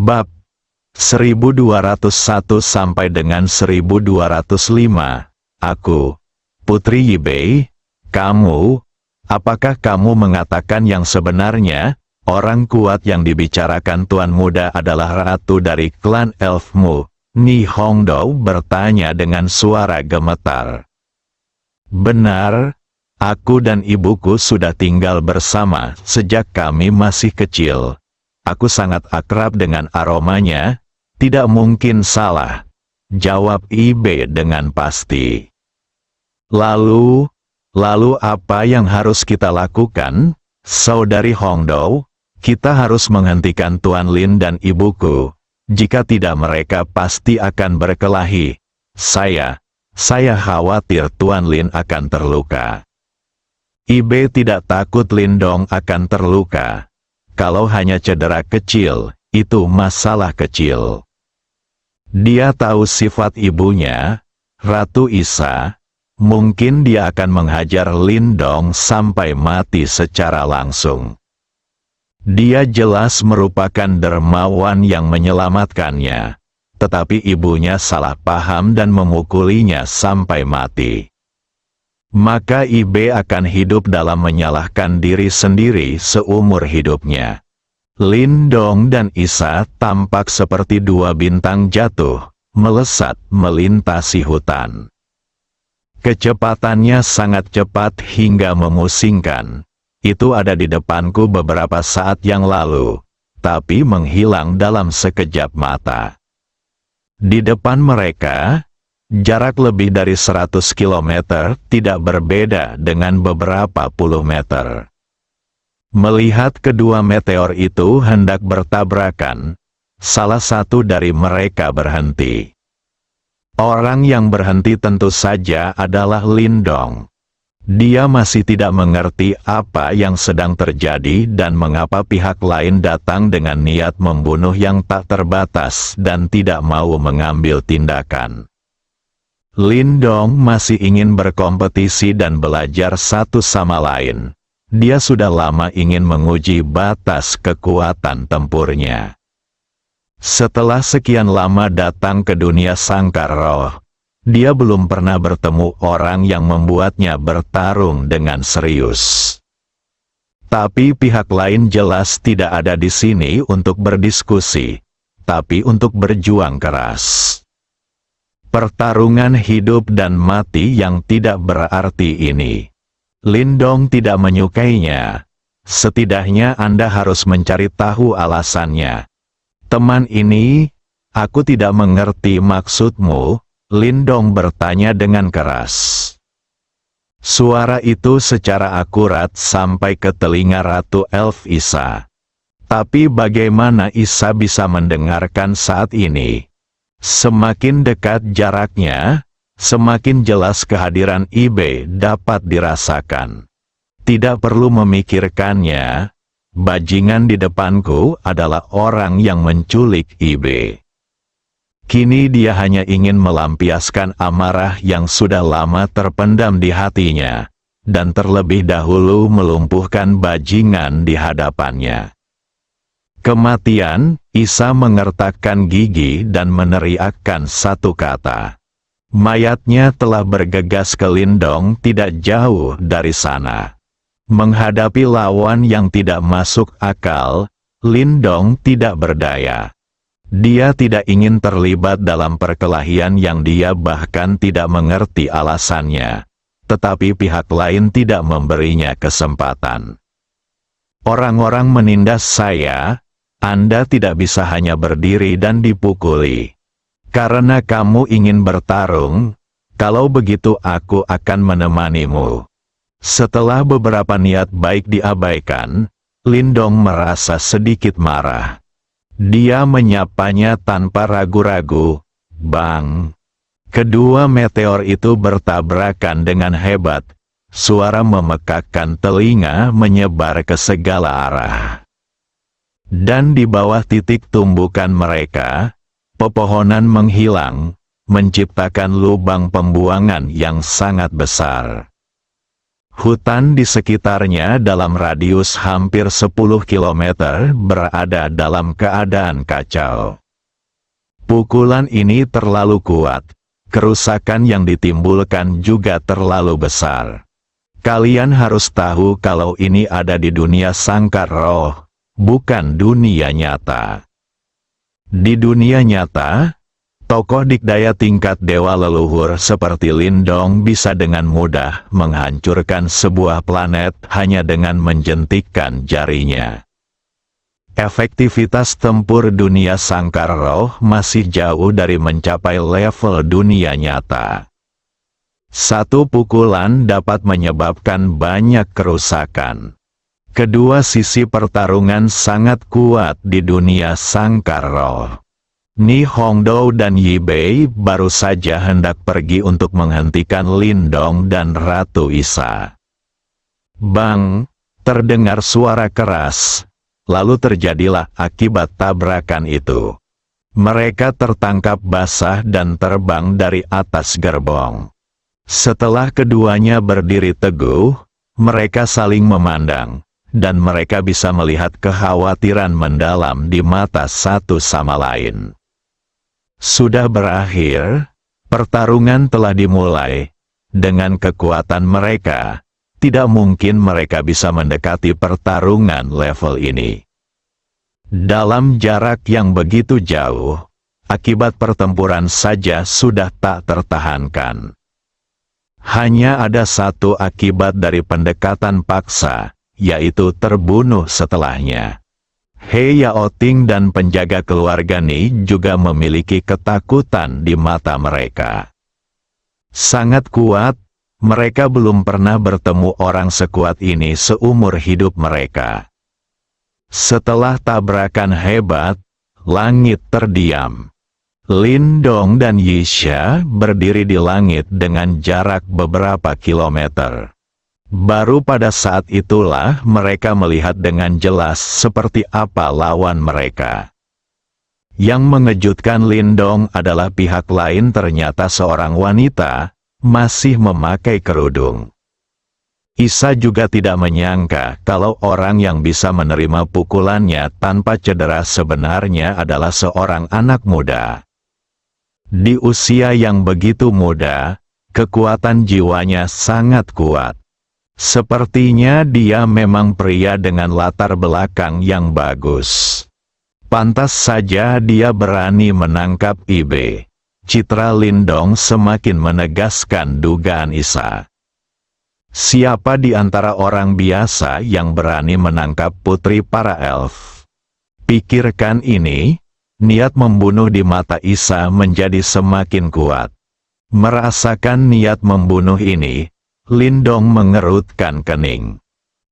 Bab 1201 sampai dengan 1205. Aku, Putri Yibei, kamu, apakah kamu mengatakan yang sebenarnya? Orang kuat yang dibicarakan Tuan Muda adalah ratu dari klan elfmu. Ni Hongdou bertanya dengan suara gemetar. Benar, aku dan ibuku sudah tinggal bersama sejak kami masih kecil. Aku sangat akrab dengan aromanya, tidak mungkin salah, jawab Ibe dengan pasti. Lalu apa yang harus kita lakukan, Saudari Hongdou? Kita harus menghentikan Tuan Lin dan ibuku. Jika tidak mereka pasti akan berkelahi. Saya khawatir Tuan Lin akan terluka. Ibe tidak takut Lindong akan terluka. Kalau hanya cedera kecil, itu masalah kecil. Dia tahu sifat ibunya, Ratu Isa. Mungkin dia akan menghajar Lindong sampai mati secara langsung. Dia jelas merupakan dermawan yang menyelamatkannya, tetapi ibunya salah paham dan memukulinya sampai mati. Maka Ibe akan hidup dalam menyalahkan diri sendiri seumur hidupnya. Lindong dan Isa tampak seperti dua bintang jatuh, melesat melintasi hutan. Kecepatannya sangat cepat hingga memusingkan. Itu ada di depanku beberapa saat yang lalu, tapi menghilang dalam sekejap mata. Di depan mereka, jarak lebih dari 100 km tidak berbeda dengan beberapa puluh meter. Melihat kedua meteor itu hendak bertabrakan, salah satu dari mereka berhenti. Orang yang berhenti tentu saja adalah Lindong. Dia masih tidak mengerti apa yang sedang terjadi dan mengapa pihak lain datang dengan niat membunuh yang tak terbatas dan tidak mau mengambil tindakan. Lindong masih ingin berkompetisi dan belajar satu sama lain. Dia sudah lama ingin menguji batas kekuatan tempurnya. Setelah sekian lama datang ke dunia sangkar roh, dia belum pernah bertemu orang yang membuatnya bertarung dengan serius. Tapi pihak lain jelas tidak ada di sini untuk berdiskusi, tapi untuk berjuang keras. Pertarungan hidup dan mati yang tidak berarti ini. Lindong tidak menyukainya. Setidaknya Anda harus mencari tahu alasannya. Teman ini, aku tidak mengerti maksudmu. Lindong bertanya dengan keras. Suara itu secara akurat sampai ke telinga Ratu Elf Isa. Tapi bagaimana Isa bisa mendengarkan saat ini? Semakin dekat jaraknya, semakin jelas kehadiran Ibe dapat dirasakan. Tidak perlu memikirkannya, bajingan di depanku adalah orang yang menculik Ibe. Kini dia hanya ingin melampiaskan amarah yang sudah lama terpendam di hatinya, dan terlebih dahulu melumpuhkan bajingan di hadapannya. Kematian, Isa mengertakkan gigi dan meneriakkan satu kata. Mayatnya telah bergegas ke Lindong tidak jauh dari sana. Menghadapi lawan yang tidak masuk akal, Lindong tidak berdaya. Dia tidak ingin terlibat dalam perkelahian yang dia bahkan tidak mengerti alasannya. Tetapi pihak lain tidak memberinya kesempatan. Orang-orang menindas saya, Anda tidak bisa hanya berdiri dan dipukuli. Karena kamu ingin bertarung, kalau begitu aku akan menemanimu. Setelah beberapa niat baik diabaikan, Lindong merasa sedikit marah. Dia menyapanya tanpa ragu-ragu, "Bang!" Kedua meteor itu bertabrakan dengan hebat. Suara memekakkan telinga menyebar ke segala arah. Dan di bawah titik tumbukan mereka, pepohonan menghilang, menciptakan lubang pembuangan yang sangat besar. Hutan di sekitarnya dalam radius hampir 10 kilometer berada dalam keadaan kacau. Pukulan ini terlalu kuat, kerusakan yang ditimbulkan juga terlalu besar. Kalian harus tahu kalau ini ada di dunia sangkar roh, bukan dunia nyata. Di dunia nyata, tokoh dikdaya tingkat dewa leluhur seperti Lindong bisa dengan mudah menghancurkan sebuah planet hanya dengan menjentikkan jarinya. Efektivitas tempur dunia sangkar roh masih jauh dari mencapai level dunia nyata. Satu pukulan dapat menyebabkan banyak kerusakan. Kedua sisi pertarungan sangat kuat di dunia sangkar roh. Ni Hongdou dan Yi Bei baru saja hendak pergi untuk menghentikan Lindong dan Ratu Isa. Bang! Terdengar suara keras. Lalu terjadilah akibat tabrakan itu. Mereka tertangkap basah dan terbang dari atas gerbong. Setelah keduanya berdiri teguh, mereka saling memandang, dan mereka bisa melihat kekhawatiran mendalam di mata satu sama lain. Sudah berakhir, pertarungan telah dimulai. Dengan kekuatan mereka, tidak mungkin mereka bisa mendekati pertarungan level ini. Dalam jarak yang begitu jauh, akibat pertempuran saja sudah tak tertahankan. Hanya ada satu akibat dari pendekatan paksa, yaitu terbunuh setelahnya. He Yaoting dan penjaga keluarga Ni juga memiliki ketakutan di mata mereka. Sangat kuat, mereka belum pernah bertemu orang sekuat ini seumur hidup mereka. Setelah tabrakan hebat, langit terdiam. Lindong dan Yisha berdiri di langit dengan jarak beberapa kilometer. Baru pada saat itulah mereka melihat dengan jelas seperti apa lawan mereka. Yang mengejutkan Lindong adalah pihak lain ternyata seorang wanita, masih memakai kerudung. Isa juga tidak menyangka kalau orang yang bisa menerima pukulannya tanpa cedera sebenarnya adalah seorang anak muda. Di usia yang begitu muda, kekuatan jiwanya sangat kuat. Sepertinya dia memang pria dengan latar belakang yang bagus. Pantas saja dia berani menangkap Ibe. Citra Lindong semakin menegaskan dugaan Isa. Siapa di antara orang biasa yang berani menangkap putri para elf? Pikirkan ini. Niat membunuh di mata Isa menjadi semakin kuat. Merasakan niat membunuh ini, Lindong mengerutkan kening.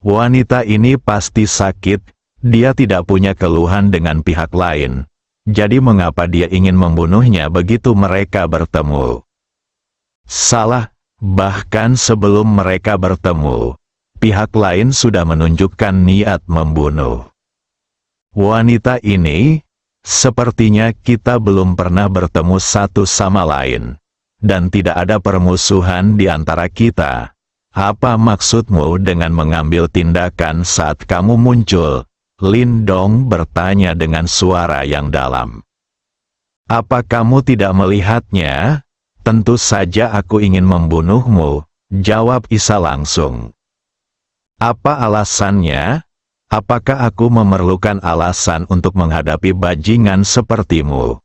Wanita ini pasti sakit, dia tidak punya keluhan dengan pihak lain. Jadi mengapa dia ingin membunuhnya begitu mereka bertemu? Salah, bahkan sebelum mereka bertemu, pihak lain sudah menunjukkan niat membunuh. Wanita ini, sepertinya kita belum pernah bertemu satu sama lain, dan tidak ada permusuhan di antara kita. Apa maksudmu dengan mengambil tindakan saat kamu muncul? Lindong bertanya dengan suara yang dalam. Apa kamu tidak melihatnya? Tentu saja aku ingin membunuhmu, jawab Isa langsung. Apa alasannya? Apakah aku memerlukan alasan untuk menghadapi bajingan sepertimu?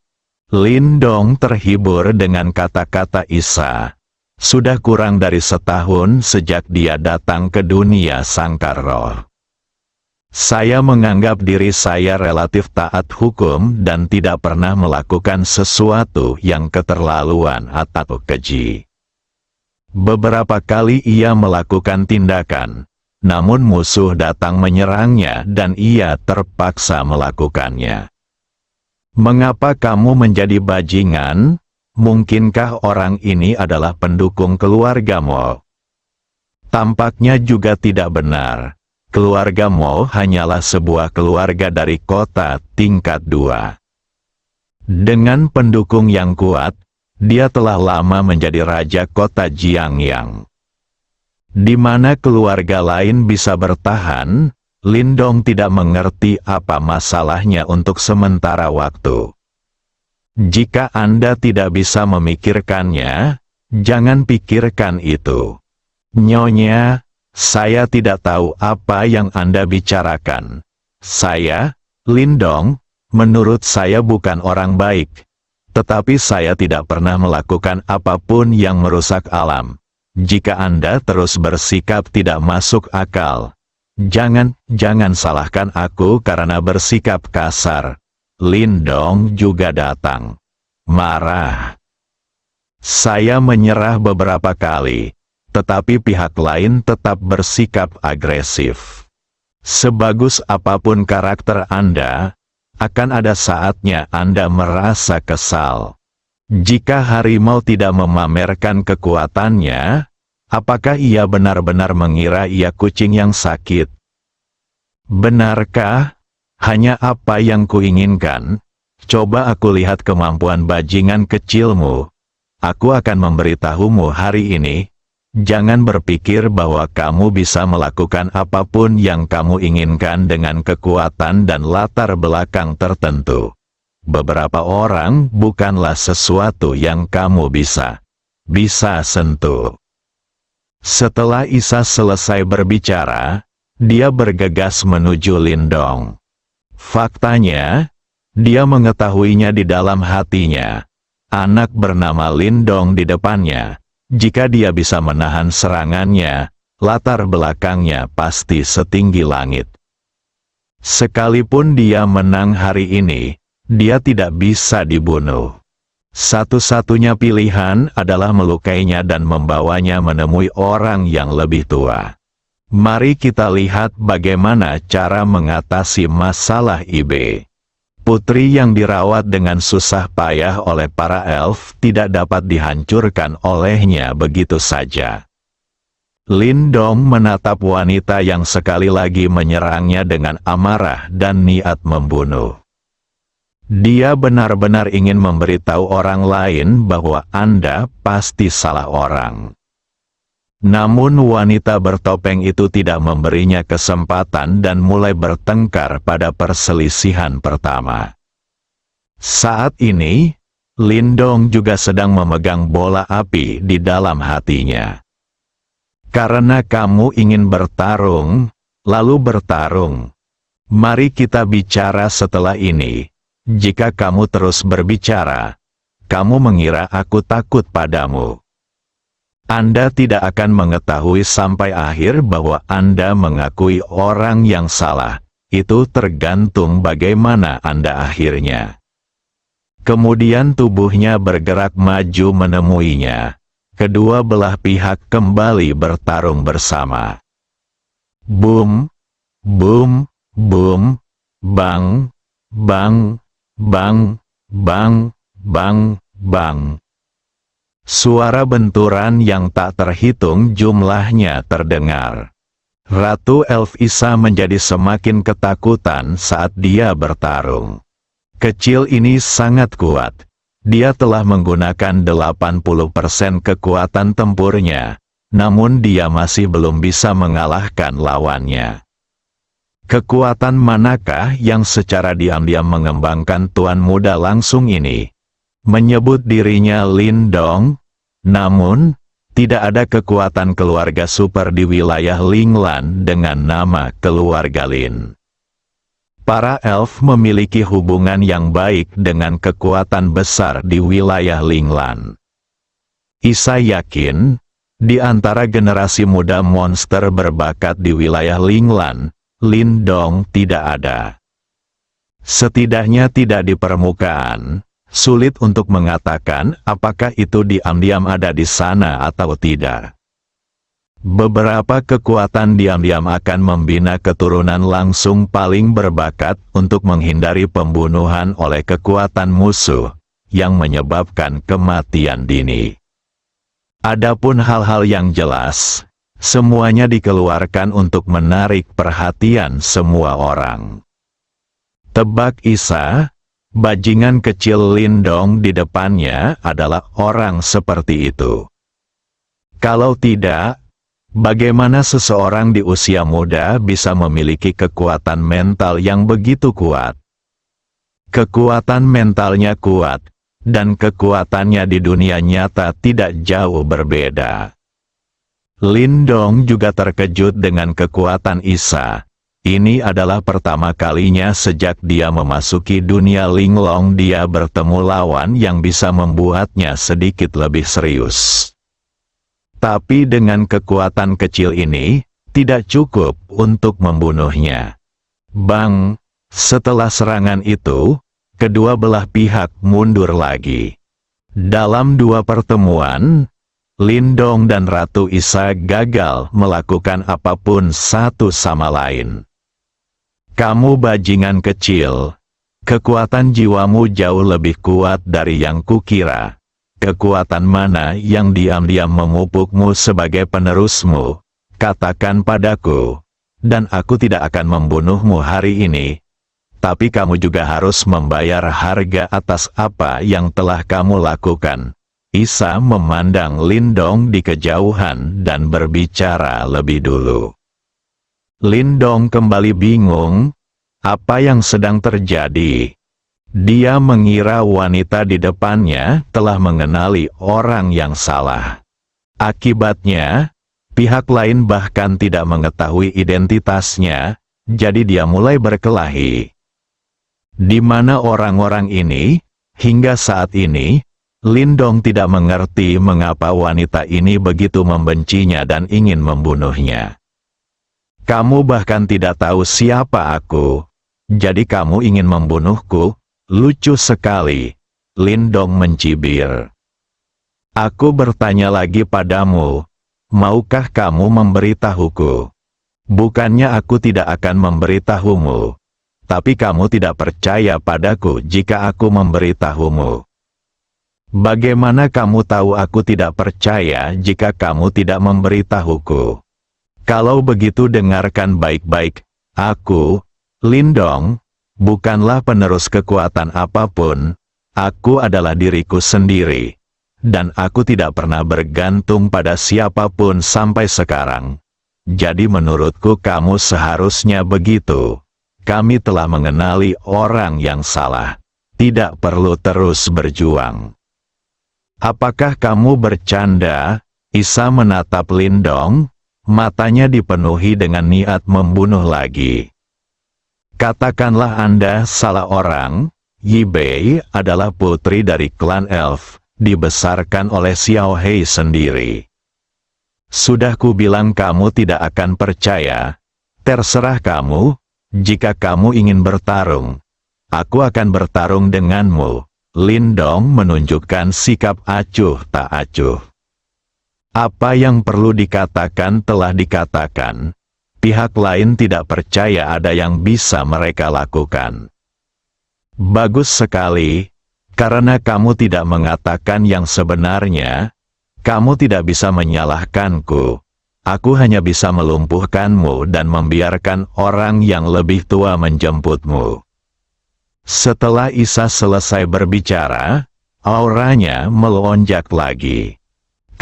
Lindong terhibur dengan kata-kata Isa. Sudah kurang dari setahun sejak dia datang ke dunia sangkar roh. Saya menganggap diri saya relatif taat hukum dan tidak pernah melakukan sesuatu yang keterlaluan atau keji. Beberapa kali ia melakukan tindakan, namun musuh datang menyerangnya dan ia terpaksa melakukannya. Mengapa kamu menjadi bajingan? Mungkinkah orang ini adalah pendukung keluargamu? Tampaknya juga tidak benar. Keluargamu hanyalah sebuah keluarga dari kota tingkat 2. Dengan pendukung yang kuat, dia telah lama menjadi raja kota Jiangyang. Di mana keluarga lain bisa bertahan, Lindong tidak mengerti apa masalahnya untuk sementara waktu. Jika Anda tidak bisa memikirkannya, jangan pikirkan itu. Nyonya, saya tidak tahu apa yang Anda bicarakan. Saya, Lindong, menurut saya bukan orang baik. Tetapi saya tidak pernah melakukan apapun yang merusak alam. Jika Anda terus bersikap tidak masuk akal, jangan salahkan aku karena bersikap kasar. Lindong juga datang. Marah. Saya menyerah beberapa kali, tetapi pihak lain tetap bersikap agresif. Sebagus apapun karakter Anda, akan ada saatnya Anda merasa kesal. Jika harimau tidak memamerkan kekuatannya, apakah ia benar-benar mengira ia kucing yang sakit? Benarkah? Hanya apa yang kuinginkan? Coba aku lihat kemampuan bajingan kecilmu. Aku akan memberitahumu hari ini. Jangan berpikir bahwa kamu bisa melakukan apapun yang kamu inginkan dengan kekuatan dan latar belakang tertentu. Beberapa orang bukanlah sesuatu yang kamu bisa sentuh. Setelah Isa selesai berbicara, dia bergegas menuju Lindong. Faktanya, dia mengetahuinya di dalam hatinya. Anak bernama Lindong di depannya. Jika dia bisa menahan serangannya, latar belakangnya pasti setinggi langit. Sekalipun dia menang hari ini, dia tidak bisa dibunuh. Satu-satunya pilihan adalah melukainya dan membawanya menemui orang yang lebih tua. Mari kita lihat bagaimana cara mengatasi masalah IB. Putri yang dirawat dengan susah payah oleh para elf tidak dapat dihancurkan olehnya begitu saja. Lindong menatap wanita yang sekali lagi menyerangnya dengan amarah dan niat membunuh. Dia benar-benar ingin memberitahu orang lain bahwa Anda pasti salah orang. Namun wanita bertopeng itu tidak memberinya kesempatan dan mulai bertengkar pada perselisihan pertama. Saat ini, Lindong juga sedang memegang bola api di dalam hatinya. Karena kamu ingin bertarung, lalu bertarung. Mari kita bicara setelah ini. Jika kamu terus berbicara, kamu mengira aku takut padamu. Anda tidak akan mengetahui sampai akhir bahwa Anda mengakui orang yang salah. Itu tergantung bagaimana Anda akhirnya. Kemudian tubuhnya bergerak maju menemuinya. Kedua belah pihak kembali bertarung bersama. Boom, boom, boom, bang, bang, bang, bang, bang, bang. Suara benturan yang tak terhitung jumlahnya terdengar. Ratu Elf Isa menjadi semakin ketakutan saat dia bertarung. Kecil ini sangat kuat. Dia telah menggunakan 80% kekuatan tempurnya, namun dia masih belum bisa mengalahkan lawannya. Kekuatan manakah yang secara diam-diam mengembangkan tuan muda langsung ini? Menyebut dirinya Lindong, namun, tidak ada kekuatan keluarga super di wilayah Linglan dengan nama keluarga Lin. Para elf memiliki hubungan yang baik dengan kekuatan besar di wilayah Linglan. Isa yakin, di antara generasi muda monster berbakat di wilayah Linglan, Lindong tidak ada. Setidaknya tidak di permukaan. Sulit untuk mengatakan apakah itu diam-diam ada di sana atau tidak. Beberapa kekuatan diam-diam akan membina keturunan langsung paling berbakat untuk menghindari pembunuhan oleh kekuatan musuh, yang menyebabkan kematian dini. Adapun hal-hal yang jelas, semuanya dikeluarkan untuk menarik perhatian semua orang. Tebak Isa. Bajingan kecil Lindong di depannya adalah orang seperti itu. Kalau tidak, Bagaimana seseorang di usia muda bisa memiliki kekuatan mental yang begitu kuat? Kekuatan mentalnya kuat, dan kekuatannya di dunia nyata tidak jauh berbeda. Lindong juga terkejut dengan kekuatan Isa. Ini adalah pertama kalinya sejak dia memasuki dunia linglong dia bertemu lawan yang bisa membuatnya sedikit lebih serius. Tapi dengan kekuatan kecil ini, tidak cukup untuk membunuhnya. Bang! Setelah serangan itu, kedua belah pihak mundur lagi. Dalam dua pertemuan, Lindong dan Ratu Isa gagal melakukan apapun satu sama lain. Kamu bajingan kecil. Kekuatan jiwamu jauh lebih kuat dari yang kukira. Kekuatan mana yang diam-diam memupukmu sebagai penerusmu? Katakan padaku, dan aku tidak akan membunuhmu hari ini. Tapi kamu juga harus membayar harga atas apa yang telah kamu lakukan. Isa memandang Lindong di kejauhan dan berbicara lebih dulu. Lindong kembali bingung. Apa yang sedang terjadi? Dia mengira wanita di depannya telah mengenali orang yang salah. Akibatnya, pihak lain bahkan tidak mengetahui identitasnya, jadi dia mulai berkelahi. Di mana orang-orang ini? Hingga saat ini, Lindong tidak mengerti mengapa wanita ini begitu membencinya dan ingin membunuhnya. Kamu bahkan tidak tahu siapa aku, jadi kamu ingin membunuhku? Lucu sekali. Lindong mencibir. Aku bertanya lagi padamu, maukah kamu memberitahuku? Bukannya aku tidak akan memberitahumu, tapi kamu tidak percaya padaku jika aku memberitahumu. Bagaimana kamu tahu aku tidak percaya jika kamu tidak memberitahuku? Kalau begitu dengarkan baik-baik, aku, Lindong, bukanlah penerus kekuatan apapun, aku adalah diriku sendiri, dan aku tidak pernah bergantung pada siapapun sampai sekarang. Jadi menurutku kamu seharusnya begitu. Kami telah mengenali orang yang salah. Tidak perlu terus berjuang. Apakah kamu bercanda? Isa menatap Lindong, matanya dipenuhi dengan niat membunuh lagi. Katakanlah Anda salah orang. Yi Bei adalah putri dari klan Elf, dibesarkan oleh Xiao Hei sendiri. Sudah kubilang kamu tidak akan percaya. Terserah kamu, jika kamu ingin bertarung. Aku akan bertarung denganmu. Lindong menunjukkan sikap acuh tak acuh. Apa yang perlu dikatakan telah dikatakan. Pihak lain tidak percaya ada yang bisa mereka lakukan. Bagus sekali, karena kamu tidak mengatakan yang sebenarnya, kamu tidak bisa menyalahkanku. Aku hanya bisa melumpuhkanmu dan membiarkan orang yang lebih tua menjemputmu. Setelah Isa selesai berbicara, auranya melonjak lagi.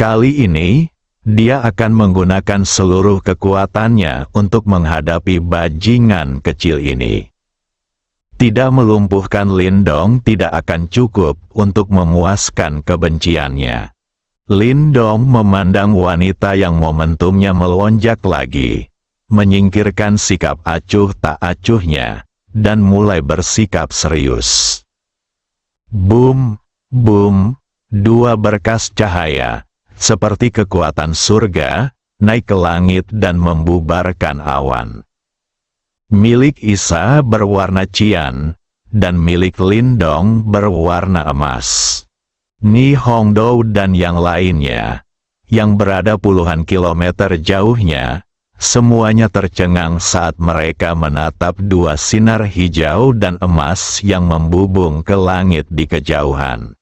Kali ini, dia akan menggunakan seluruh kekuatannya untuk menghadapi bajingan kecil ini. Tidak melumpuhkan Lindong tidak akan cukup untuk memuaskan kebenciannya. Lindong memandang wanita yang momentumnya melonjak lagi, menyingkirkan sikap acuh tak acuhnya, dan mulai bersikap serius. Boom, boom, dua berkas cahaya, seperti kekuatan surga, naik ke langit dan membubarkan awan. Milik Isa berwarna cian, dan milik Lindong berwarna emas. Ni Hongdou dan yang lainnya, yang berada puluhan kilometer jauhnya, semuanya tercengang saat mereka menatap dua sinar hijau dan emas yang membubung ke langit di kejauhan.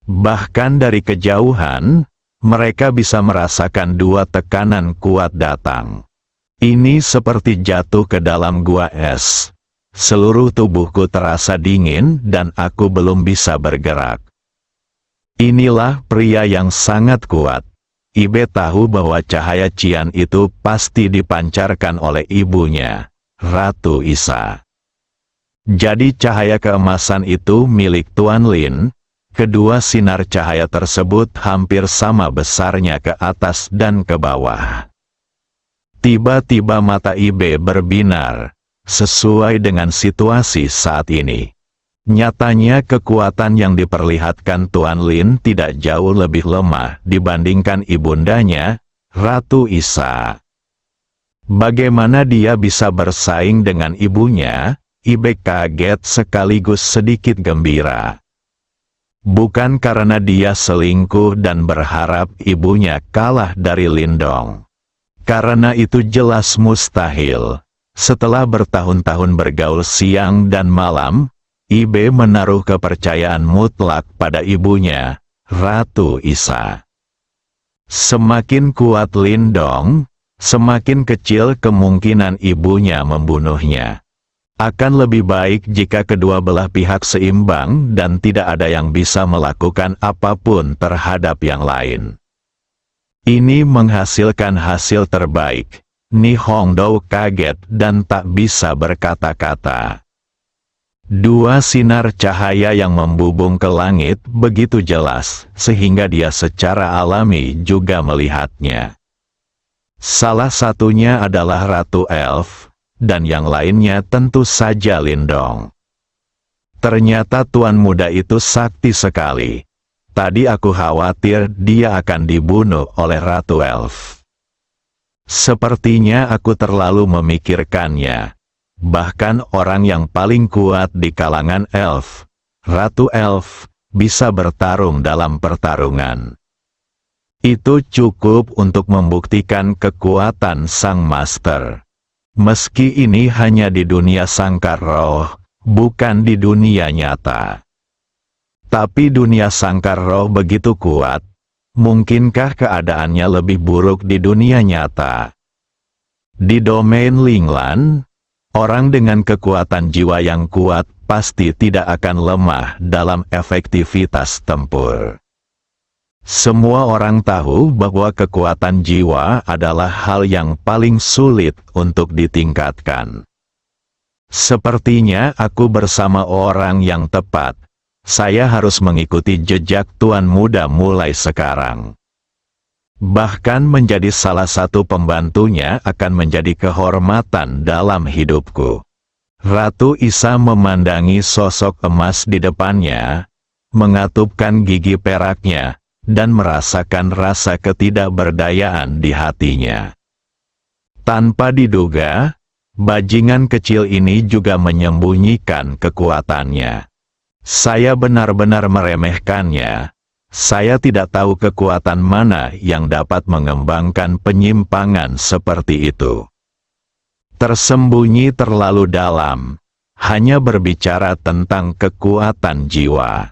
Bahkan dari kejauhan, mereka bisa merasakan dua tekanan kuat datang. Ini seperti jatuh ke dalam gua es. Seluruh tubuhku terasa dingin dan aku belum bisa bergerak. Inilah pria yang sangat kuat. Ibe tahu bahwa cahaya cian itu pasti dipancarkan oleh ibunya, Ratu Isa. Jadi cahaya keemasan itu milik Tuan Lin. Kedua sinar cahaya tersebut hampir sama besarnya ke atas dan ke bawah. Tiba-tiba mata Ibe berbinar, sesuai dengan situasi saat ini. Nyatanya kekuatan yang diperlihatkan Tuan Lin tidak jauh lebih lemah dibandingkan ibundanya, Ratu Isa. Bagaimana dia bisa bersaing dengan ibunya? Ibe kaget sekaligus sedikit gembira. Bukan karena dia selingkuh dan berharap ibunya kalah dari Lindong. Karena itu jelas mustahil. Setelah bertahun-tahun bergaul siang dan malam, Ibe menaruh kepercayaan mutlak pada ibunya, Ratu Isa. Semakin kuat Lindong, semakin kecil kemungkinan ibunya membunuhnya. Akan lebih baik jika kedua belah pihak seimbang dan tidak ada yang bisa melakukan apapun terhadap yang lain. Ini menghasilkan hasil terbaik. Ni Hongdou kaget dan tak bisa berkata-kata. Dua sinar cahaya yang membubung ke langit begitu jelas, sehingga dia secara alami juga melihatnya. Salah satunya adalah Ratu Elf, dan yang lainnya tentu saja Lindong. Ternyata tuan muda itu sakti sekali. Tadi aku khawatir dia akan dibunuh oleh Ratu Elf. Sepertinya aku terlalu memikirkannya. Bahkan orang yang paling kuat di kalangan elf, Ratu Elf, bisa bertarung dalam pertarungan. Itu cukup untuk membuktikan kekuatan sang master. Meski ini hanya di dunia sangkar roh, bukan di dunia nyata. Tapi dunia sangkar roh begitu kuat, mungkinkah keadaannya lebih buruk di dunia nyata? Di domain Linglan, orang dengan kekuatan jiwa yang kuat pasti tidak akan lemah dalam efektivitas tempur. Semua orang tahu bahwa kekuatan jiwa adalah hal yang paling sulit untuk ditingkatkan. Sepertinya aku bersama orang yang tepat. Saya harus mengikuti jejak tuan muda mulai sekarang. Bahkan menjadi salah satu pembantunya akan menjadi kehormatan dalam hidupku. Ratu Isa memandangi sosok emas di depannya, mengatupkan gigi peraknya, dan merasakan rasa ketidakberdayaan di hatinya. Tanpa diduga, bajingan kecil ini juga menyembunyikan kekuatannya. Saya benar-benar meremehkannya. Saya tidak tahu kekuatan mana yang dapat mengembangkan penyimpangan seperti itu. Tersembunyi terlalu dalam, hanya berbicara tentang kekuatan jiwa.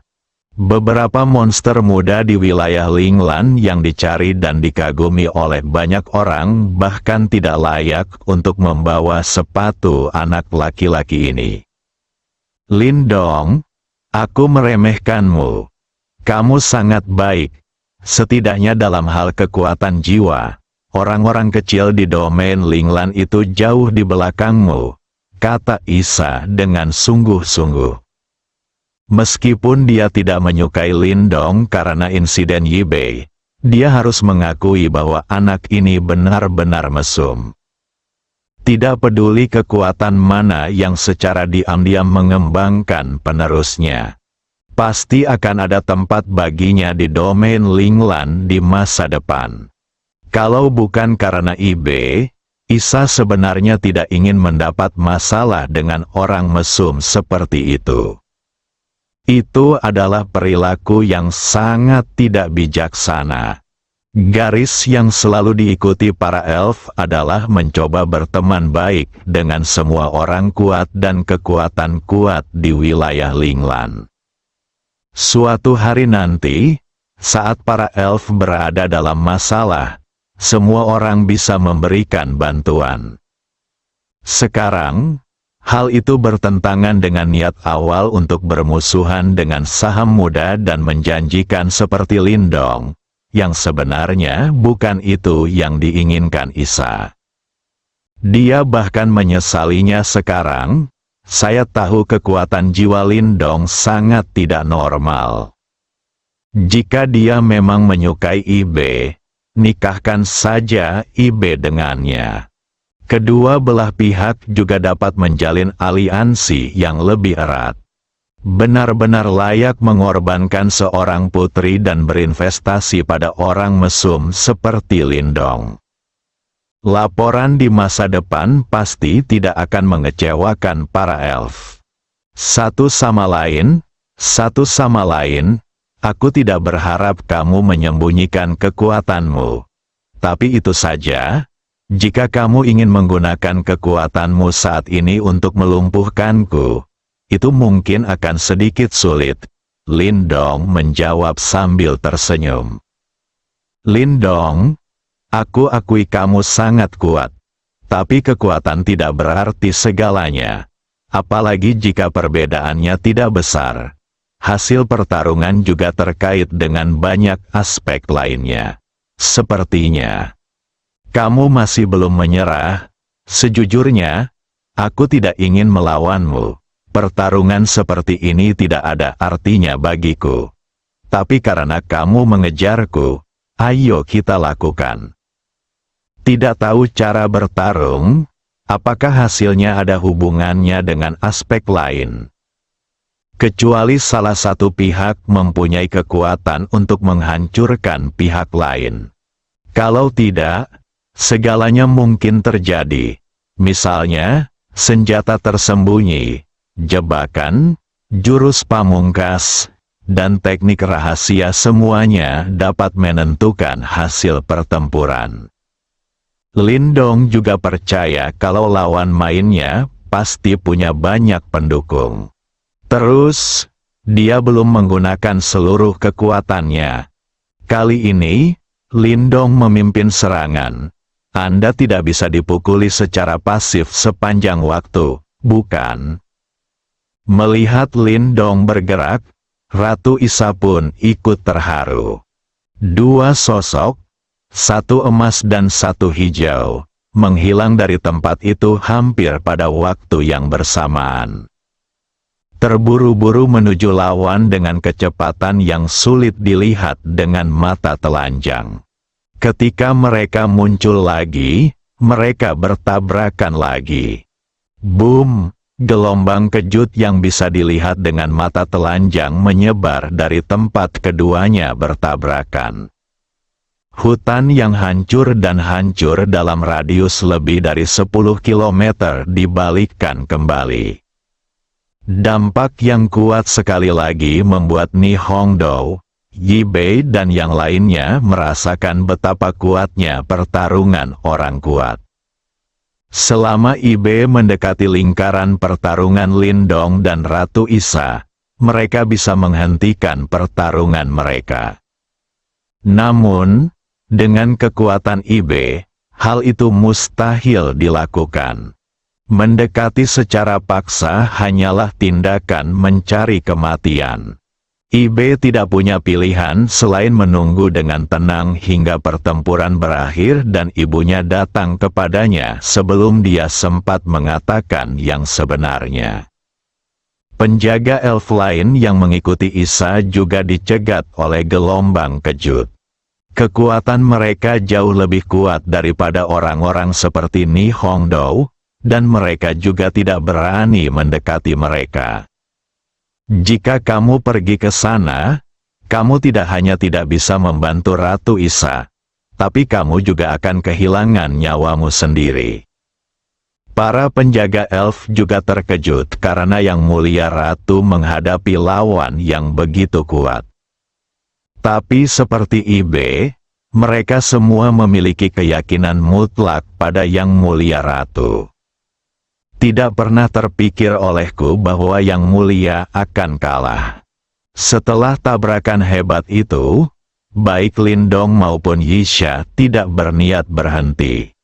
Beberapa monster muda di wilayah Linglan yang dicari dan dikagumi oleh banyak orang bahkan tidak layak untuk membawa sepatu anak laki-laki ini. Lindong, aku meremehkanmu. Kamu sangat baik. Setidaknya dalam hal kekuatan jiwa, orang-orang kecil di domain Linglan itu jauh di belakangmu, kata Isa dengan sungguh-sungguh. Meskipun dia tidak menyukai Lindong karena insiden Yibei, dia harus mengakui bahwa anak ini benar-benar mesum. Tidak peduli kekuatan mana yang secara diam-diam mengembangkan penerusnya. Pasti akan ada tempat baginya di domain Linglan di masa depan. Kalau bukan karena Ibe, Isa sebenarnya tidak ingin mendapat masalah dengan orang mesum seperti itu. Itu adalah perilaku yang sangat tidak bijaksana. Garis yang selalu diikuti para elf adalah mencoba berteman baik dengan semua orang kuat dan kekuatan kuat di wilayah Linglan. Suatu hari nanti, saat para elf berada dalam masalah, semua orang bisa memberikan bantuan. Sekarang, hal itu bertentangan dengan niat awal untuk bermusuhan dengan saham muda dan menjanjikan seperti Lindong. yang sebenarnya bukan itu yang diinginkan Isa. Dia bahkan menyesalinya sekarang. Saya tahu kekuatan jiwa Lindong sangat tidak normal. Jika dia memang menyukai Ibe, nikahkan saja Ibe dengannya. Kedua belah pihak juga dapat menjalin aliansi yang lebih erat. Benar-benar layak mengorbankan seorang putri dan berinvestasi pada orang mesum seperti Lindong. Laporan di masa depan pasti tidak akan mengecewakan para elf. Satu sama lain, aku tidak berharap kamu menyembunyikan kekuatanmu. Tapi itu saja, jika kamu ingin menggunakan kekuatanmu saat ini untuk melumpuhkanku, itu mungkin akan sedikit sulit. Lindong menjawab sambil tersenyum. Lindong, aku akui kamu sangat kuat, tapi kekuatan tidak berarti segalanya. Apalagi jika perbedaannya tidak besar. Hasil pertarungan juga terkait dengan banyak aspek lainnya. Sepertinya, kamu masih belum menyerah. Sejujurnya, aku tidak ingin melawanmu. Pertarungan seperti ini tidak ada artinya bagiku. Tapi karena kamu mengejarku, ayo kita lakukan. Tidak tahu cara bertarung, apakah hasilnya ada hubungannya dengan aspek lain? Kecuali salah satu pihak mempunyai kekuatan untuk menghancurkan pihak lain. Kalau tidak, segalanya mungkin terjadi. Misalnya, senjata tersembunyi, jebakan, jurus pamungkas, dan teknik rahasia semuanya dapat menentukan hasil pertempuran. Lindong juga percaya kalau lawan mainnya pasti punya banyak pendukung. Terus, dia belum menggunakan seluruh kekuatannya. Kali ini, Lindong memimpin serangan. Anda tidak bisa dipukuli secara pasif sepanjang waktu, bukan? Melihat Lindong bergerak, Ratu Isa pun ikut terharu. Dua sosok, satu emas dan satu hijau, menghilang dari tempat itu hampir pada waktu yang bersamaan. Terburu-buru menuju lawan dengan kecepatan yang sulit dilihat dengan mata telanjang. Ketika mereka muncul lagi, mereka bertabrakan lagi. Boom! Gelombang kejut yang bisa dilihat dengan mata telanjang menyebar dari tempat keduanya bertabrakan. Hutan yang hancur dan hancur dalam radius lebih dari 10 km dibalikkan kembali. Dampak yang kuat sekali lagi membuat Ni Hongdou, Yi Bei dan yang lainnya merasakan betapa kuatnya pertarungan orang kuat. Selama Ibe mendekati lingkaran pertarungan Lindong dan Ratu Isa, mereka bisa menghentikan pertarungan mereka. Namun, dengan kekuatan Ibe, hal itu mustahil dilakukan. Mendekati secara paksa hanyalah tindakan mencari kematian. Ibe tidak punya pilihan selain menunggu dengan tenang hingga pertempuran berakhir dan ibunya datang kepadanya sebelum dia sempat mengatakan yang sebenarnya. Penjaga elf lain yang mengikuti Isa juga dicegat oleh gelombang kejut. Kekuatan mereka jauh lebih kuat daripada orang-orang seperti Ni Hongdou, dan mereka juga tidak berani mendekati mereka. Jika kamu pergi ke sana, kamu tidak hanya tidak bisa membantu Ratu Isa, tapi kamu juga akan kehilangan nyawamu sendiri. Para penjaga elf juga terkejut karena Yang Mulia Ratu menghadapi lawan yang begitu kuat. Tapi seperti Ibe, mereka semua memiliki keyakinan mutlak pada Yang Mulia Ratu. Tidak pernah terpikir olehku bahwa Yang Mulia akan kalah. Setelah tabrakan hebat itu, baik Lindong maupun Yisha tidak berniat berhenti.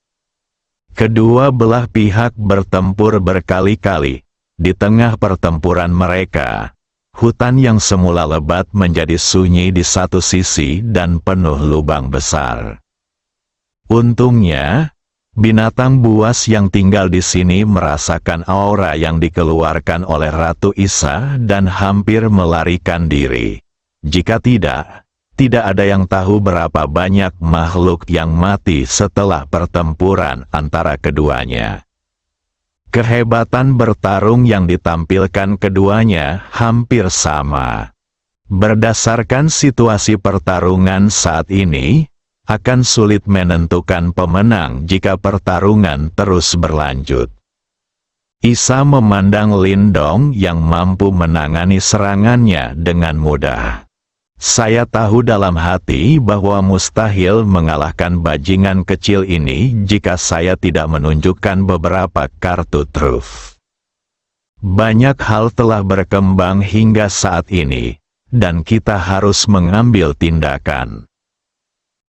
Kedua belah pihak bertempur berkali-kali. Di tengah pertempuran mereka, Hutan yang semula lebat menjadi sunyi di satu sisi dan penuh lubang besar. Untungnya, binatang buas yang tinggal di sini merasakan aura yang dikeluarkan oleh Ratu Isa dan hampir melarikan diri. Jika tidak ada yang tahu berapa banyak makhluk yang mati setelah pertempuran antara keduanya. Kehebatan bertarung yang ditampilkan keduanya hampir sama. Berdasarkan situasi pertarungan saat ini, akan sulit menentukan pemenang jika pertarungan terus berlanjut. Isa memandang Lindong yang mampu menangani serangannya dengan mudah. Saya tahu dalam hati bahwa mustahil mengalahkan bajingan kecil ini jika saya tidak menunjukkan beberapa kartu truf. Banyak hal telah berkembang hingga saat ini, dan kita harus mengambil tindakan.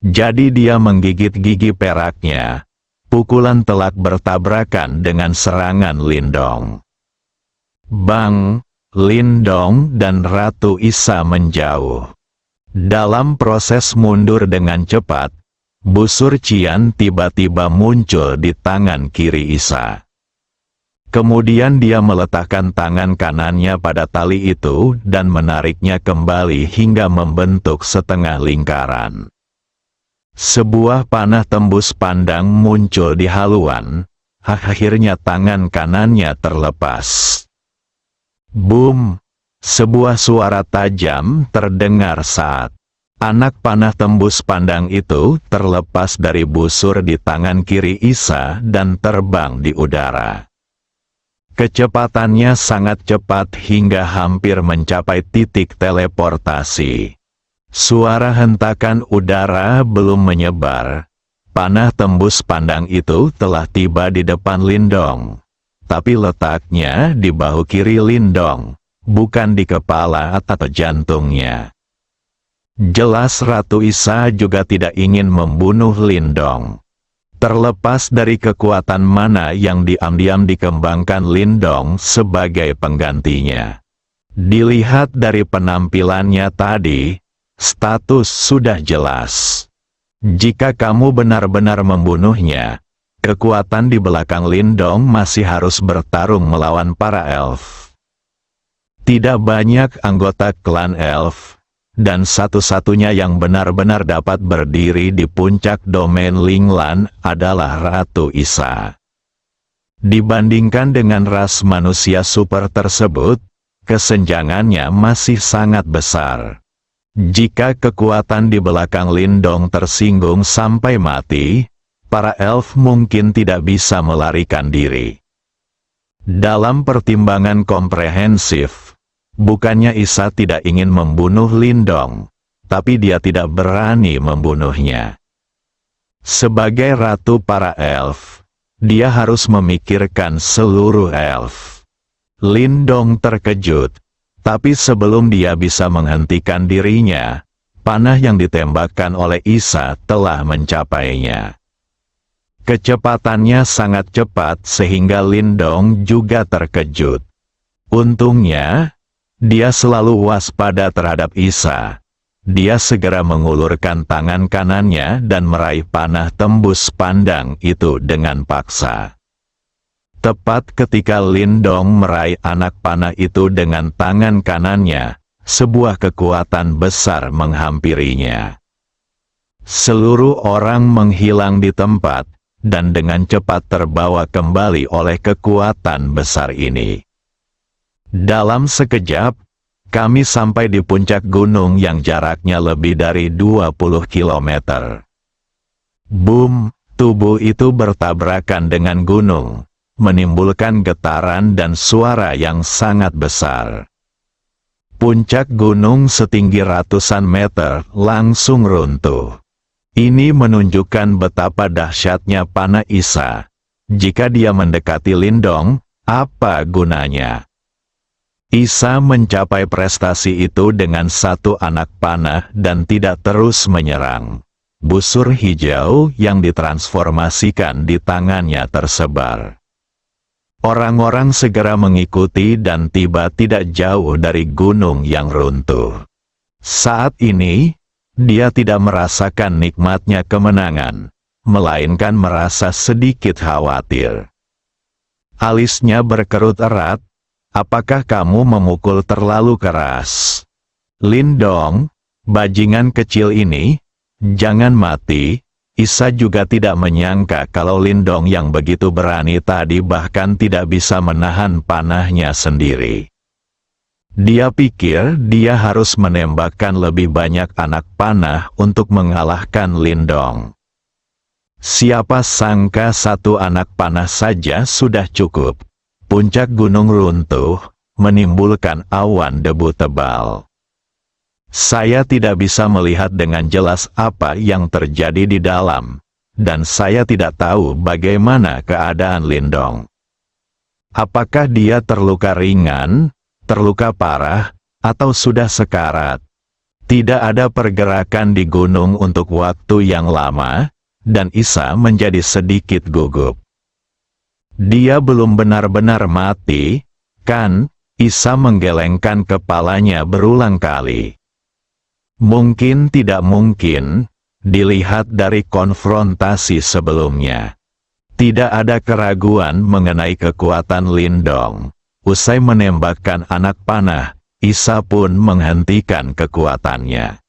Jadi dia menggigit gigi peraknya. Pukulan telak bertabrakan dengan serangan Lindong. Bang! Lindong dan Ratu Isa menjauh. Dalam proses mundur dengan cepat, busur Cian tiba-tiba muncul di tangan kiri Isa. Kemudian dia meletakkan tangan kanannya pada tali itu dan menariknya kembali hingga membentuk setengah lingkaran. Sebuah panah tembus pandang muncul di haluan, akhirnya tangan kanannya terlepas. Boom! Sebuah suara tajam terdengar saat anak panah tembus pandang itu terlepas dari busur di tangan kiri Isa dan terbang di udara. Kecepatannya sangat cepat hingga hampir mencapai titik teleportasi. Suara hentakan udara belum menyebar. Panah tembus pandang itu telah tiba di depan Lindong. Tapi letaknya di bahu kiri Lindong, bukan di kepala atau jantungnya. Jelas Ratu Isa juga tidak ingin membunuh Lindong. Terlepas dari kekuatan mana yang diam-diam dikembangkan Lindong sebagai penggantinya. Dilihat dari penampilannya tadi, status sudah jelas. Jika kamu benar-benar membunuhnya, kekuatan di belakang Lindong masih harus bertarung melawan para elf. Tidak banyak anggota klan elf, dan satu-satunya yang benar-benar dapat berdiri di puncak domain Linglan adalah Ratu Isa. Dibandingkan dengan ras manusia super tersebut, kesenjangannya masih sangat besar. Jika kekuatan di belakang Lindong tersinggung sampai mati, para elf mungkin tidak bisa melarikan diri. Dalam pertimbangan komprehensif, bukannya Isa tidak ingin membunuh Lindong, tapi dia tidak berani membunuhnya. Sebagai ratu para elf, dia harus memikirkan seluruh elf. Lindong terkejut, tapi sebelum dia bisa menghentikan dirinya, panah yang ditembakkan oleh Isa telah mencapainya. Kecepatannya sangat cepat sehingga Lindong juga terkejut. Untungnya, dia selalu waspada terhadap Isa. Dia segera mengulurkan tangan kanannya dan meraih panah tembus pandang itu dengan paksa. Tepat ketika Lindong meraih anak panah itu dengan tangan kanannya, sebuah kekuatan besar menghampirinya. Seluruh orang menghilang di tempat, dan dengan cepat terbawa kembali oleh kekuatan besar ini. Dalam sekejap, kami sampai di puncak gunung yang jaraknya lebih dari 20 km. Boom! Tubuh itu bertabrakan dengan gunung, menimbulkan getaran dan suara yang sangat besar. Puncak gunung setinggi ratusan meter langsung runtuh. Ini menunjukkan betapa dahsyatnya panah Isa. Jika dia mendekati Lindong, apa gunanya? Isa mencapai prestasi itu dengan satu anak panah dan tidak terus menyerang. Busur hijau yang ditransformasikan di tangannya tersebar. Orang-orang segera mengikuti dan tiba tidak jauh dari gunung yang runtuh. Saat ini, dia tidak merasakan nikmatnya kemenangan, melainkan merasa sedikit khawatir. Alisnya berkerut erat. Apakah kamu memukul terlalu keras? Lindong, bajingan kecil ini, jangan mati. Isa juga tidak menyangka kalau Lindong yang begitu berani tadi bahkan tidak bisa menahan panahnya sendiri. Dia pikir dia harus menembakkan lebih banyak anak panah untuk mengalahkan Lindong. Siapa sangka satu anak panah saja sudah cukup. Puncak gunung runtuh, menimbulkan awan debu tebal. Saya tidak bisa melihat dengan jelas apa yang terjadi di dalam, dan saya tidak tahu bagaimana keadaan Lindong. Apakah dia terluka ringan, terluka parah, atau sudah sekarat? Tidak ada pergerakan di gunung untuk waktu yang lama, dan Isa menjadi sedikit gugup. Dia belum benar-benar mati, kan? Isa menggelengkan kepalanya berulang kali. Mungkin tidak mungkin, dilihat dari konfrontasi sebelumnya. Tidak ada keraguan mengenai kekuatan Lindong. Usai menembakkan anak panah, Isa pun menghentikan kekuatannya.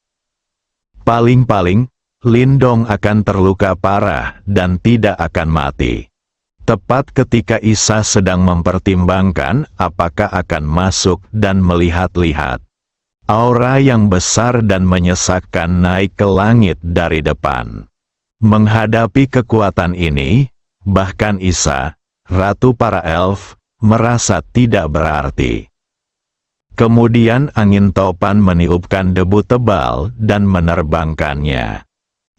Paling-paling, Lindong akan terluka parah dan tidak akan mati. Tepat ketika Isa sedang mempertimbangkan apakah akan masuk dan melihat-lihat. Aura yang besar dan menyesakkan naik ke langit dari depan. Menghadapi kekuatan ini, bahkan Isa, ratu para elf, merasa tidak berarti. Kemudian angin topan meniupkan debu tebal dan menerbangkannya.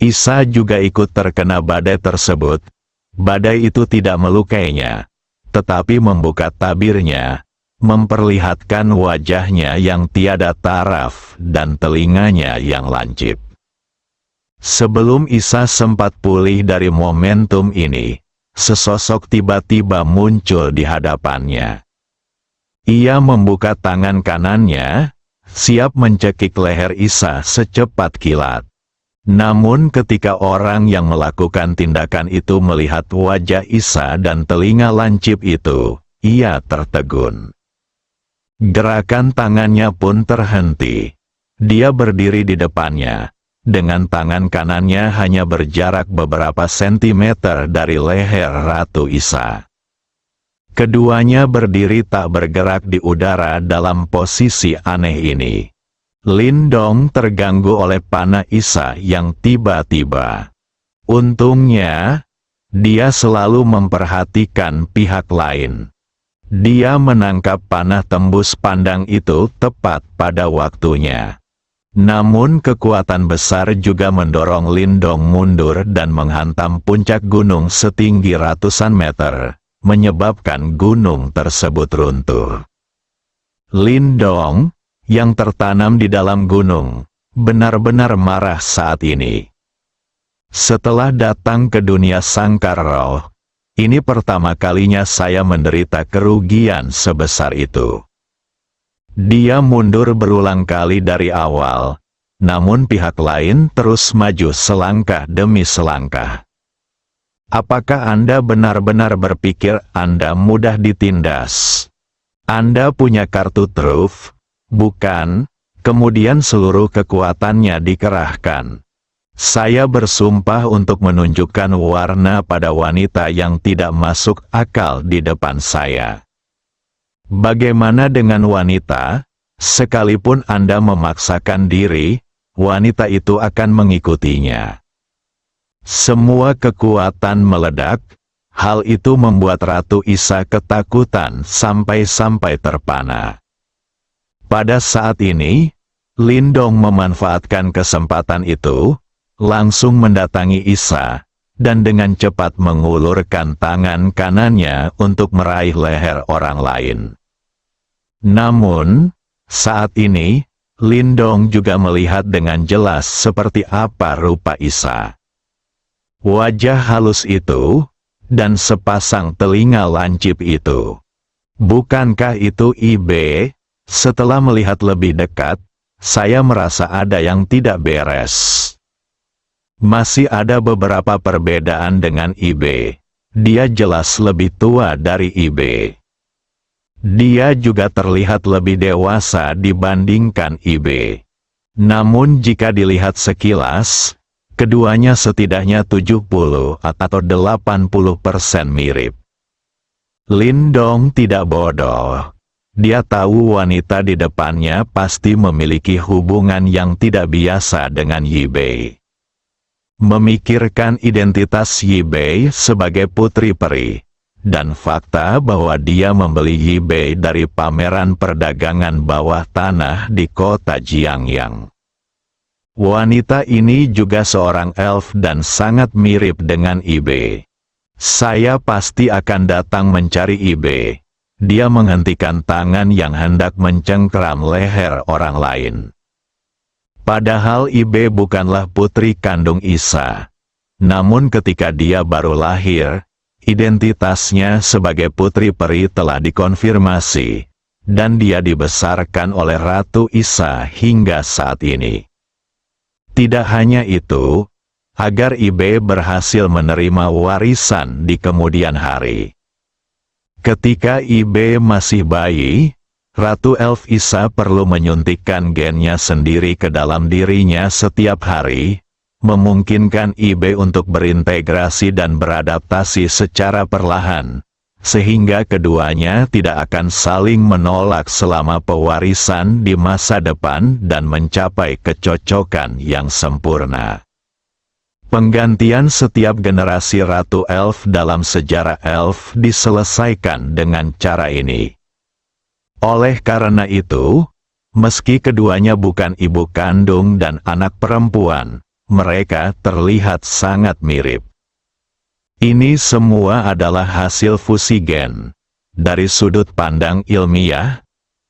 Isa juga ikut terkena badai tersebut. Badai itu tidak melukainya, tetapi membuka tabirnya, memperlihatkan wajahnya yang tiada taraf dan telinganya yang lancip. Sebelum Isa sempat pulih dari momentum ini, sesosok tiba-tiba muncul di hadapannya. Ia membuka tangan kanannya, siap mencekik leher Isa secepat kilat. Namun ketika orang yang melakukan tindakan itu melihat wajah Isa dan telinga lancip itu, ia tertegun. Gerakan tangannya pun terhenti. Dia berdiri di depannya, dengan tangan kanannya hanya berjarak beberapa sentimeter dari leher Ratu Isa. Keduanya berdiri tak bergerak di udara dalam posisi aneh ini. Lindong terganggu oleh panah Isa yang tiba-tiba. Untungnya, dia selalu memperhatikan pihak lain. Dia menangkap panah tembus pandang itu tepat pada waktunya. Namun kekuatan besar juga mendorong Lindong mundur dan menghantam puncak gunung setinggi ratusan meter, menyebabkan gunung tersebut runtuh. Lindong, yang tertanam di dalam gunung, benar-benar marah saat ini. Setelah datang ke dunia sangkar roh, ini pertama kalinya saya menderita kerugian sebesar itu. Dia mundur berulang kali dari awal, namun pihak lain terus maju selangkah demi selangkah. Apakah Anda benar-benar berpikir Anda mudah ditindas? Anda punya kartu truf, bukan? Kemudian seluruh kekuatannya dikerahkan. Saya bersumpah untuk menunjukkan warna pada wanita yang tidak masuk akal di depan saya. Bagaimana dengan wanita? Sekalipun Anda memaksakan diri, wanita itu akan mengikutinya. Semua kekuatan meledak. Hal itu membuat Ratu Isa ketakutan sampai-sampai terpana. Pada saat ini, Lindong memanfaatkan kesempatan itu, langsung mendatangi Isa, dan dengan cepat mengulurkan tangan kanannya untuk meraih leher orang lain. Namun, saat ini, Lindong juga melihat dengan jelas seperti apa rupa Isa. Wajah halus itu, dan sepasang telinga lancip itu. Bukankah itu Ibe? Setelah melihat lebih dekat, saya merasa ada yang tidak beres. Masih ada beberapa perbedaan dengan Ibe. Dia jelas lebih tua dari Ibe. Dia juga terlihat lebih dewasa dibandingkan Ibe. Namun jika dilihat sekilas, keduanya setidaknya 70 atau 80% mirip. Lindong tidak bodoh. Dia tahu wanita di depannya pasti memiliki hubungan yang tidak biasa dengan Yibei. Memikirkan identitas Yibei sebagai putri peri, dan fakta bahwa dia membeli Yibei dari pameran perdagangan bawah tanah di kota Jiangyang. Wanita ini juga seorang elf dan sangat mirip dengan Ibe. Saya pasti akan datang mencari Ibe. Dia menghentikan tangan yang hendak mencengkeram leher orang lain. Padahal Ibe bukanlah putri kandung Isa. Namun ketika dia baru lahir, identitasnya sebagai putri peri telah dikonfirmasi, dan dia dibesarkan oleh Ratu Isa hingga saat ini. Tidak hanya itu, agar Ibe berhasil menerima warisan di kemudian hari. Ketika Ibe masih bayi, Ratu Elf Isa perlu menyuntikkan gennya sendiri ke dalam dirinya setiap hari, memungkinkan Ibe untuk berintegrasi dan beradaptasi secara perlahan, sehingga keduanya tidak akan saling menolak selama pewarisan di masa depan dan mencapai kecocokan yang sempurna. Penggantian setiap generasi Ratu Elf dalam sejarah Elf diselesaikan dengan cara ini. Oleh karena itu, meski keduanya bukan ibu kandung dan anak perempuan, mereka terlihat sangat mirip. Ini semua adalah hasil fusi gen. Dari sudut pandang ilmiah,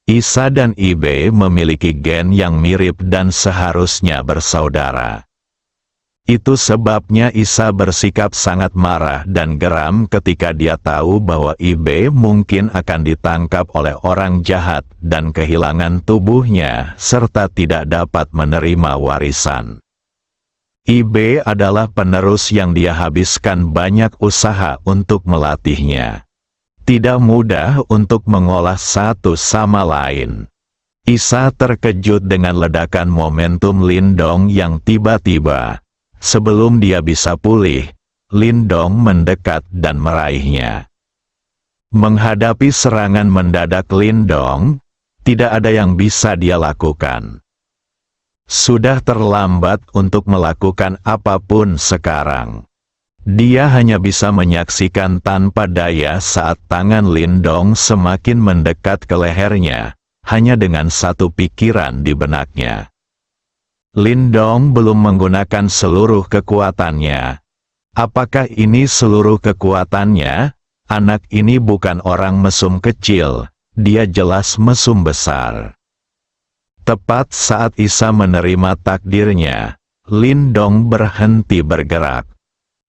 Isa dan Ibe memiliki gen yang mirip dan seharusnya bersaudara. Itu sebabnya Isa bersikap sangat marah dan geram ketika dia tahu bahwa Ibe mungkin akan ditangkap oleh orang jahat dan kehilangan tubuhnya serta tidak dapat menerima warisan. Ibe adalah penerus yang dia habiskan banyak usaha untuk melatihnya. Tidak mudah untuk mengolah satu sama lain. Isa terkejut dengan ledakan momentum Lindong yang tiba-tiba. Sebelum dia bisa pulih, Lindong mendekat dan meraihnya. Menghadapi serangan mendadak Lindong, tidak ada yang bisa dia lakukan. Sudah terlambat untuk melakukan apapun sekarang. Dia hanya bisa menyaksikan tanpa daya saat tangan Lindong semakin mendekat ke lehernya, hanya dengan satu pikiran di benaknya. Lindong belum menggunakan seluruh kekuatannya. Apakah ini seluruh kekuatannya? Anak ini bukan orang mesum kecil, dia jelas mesum besar. Tepat saat Isa menerima takdirnya, Lindong berhenti bergerak.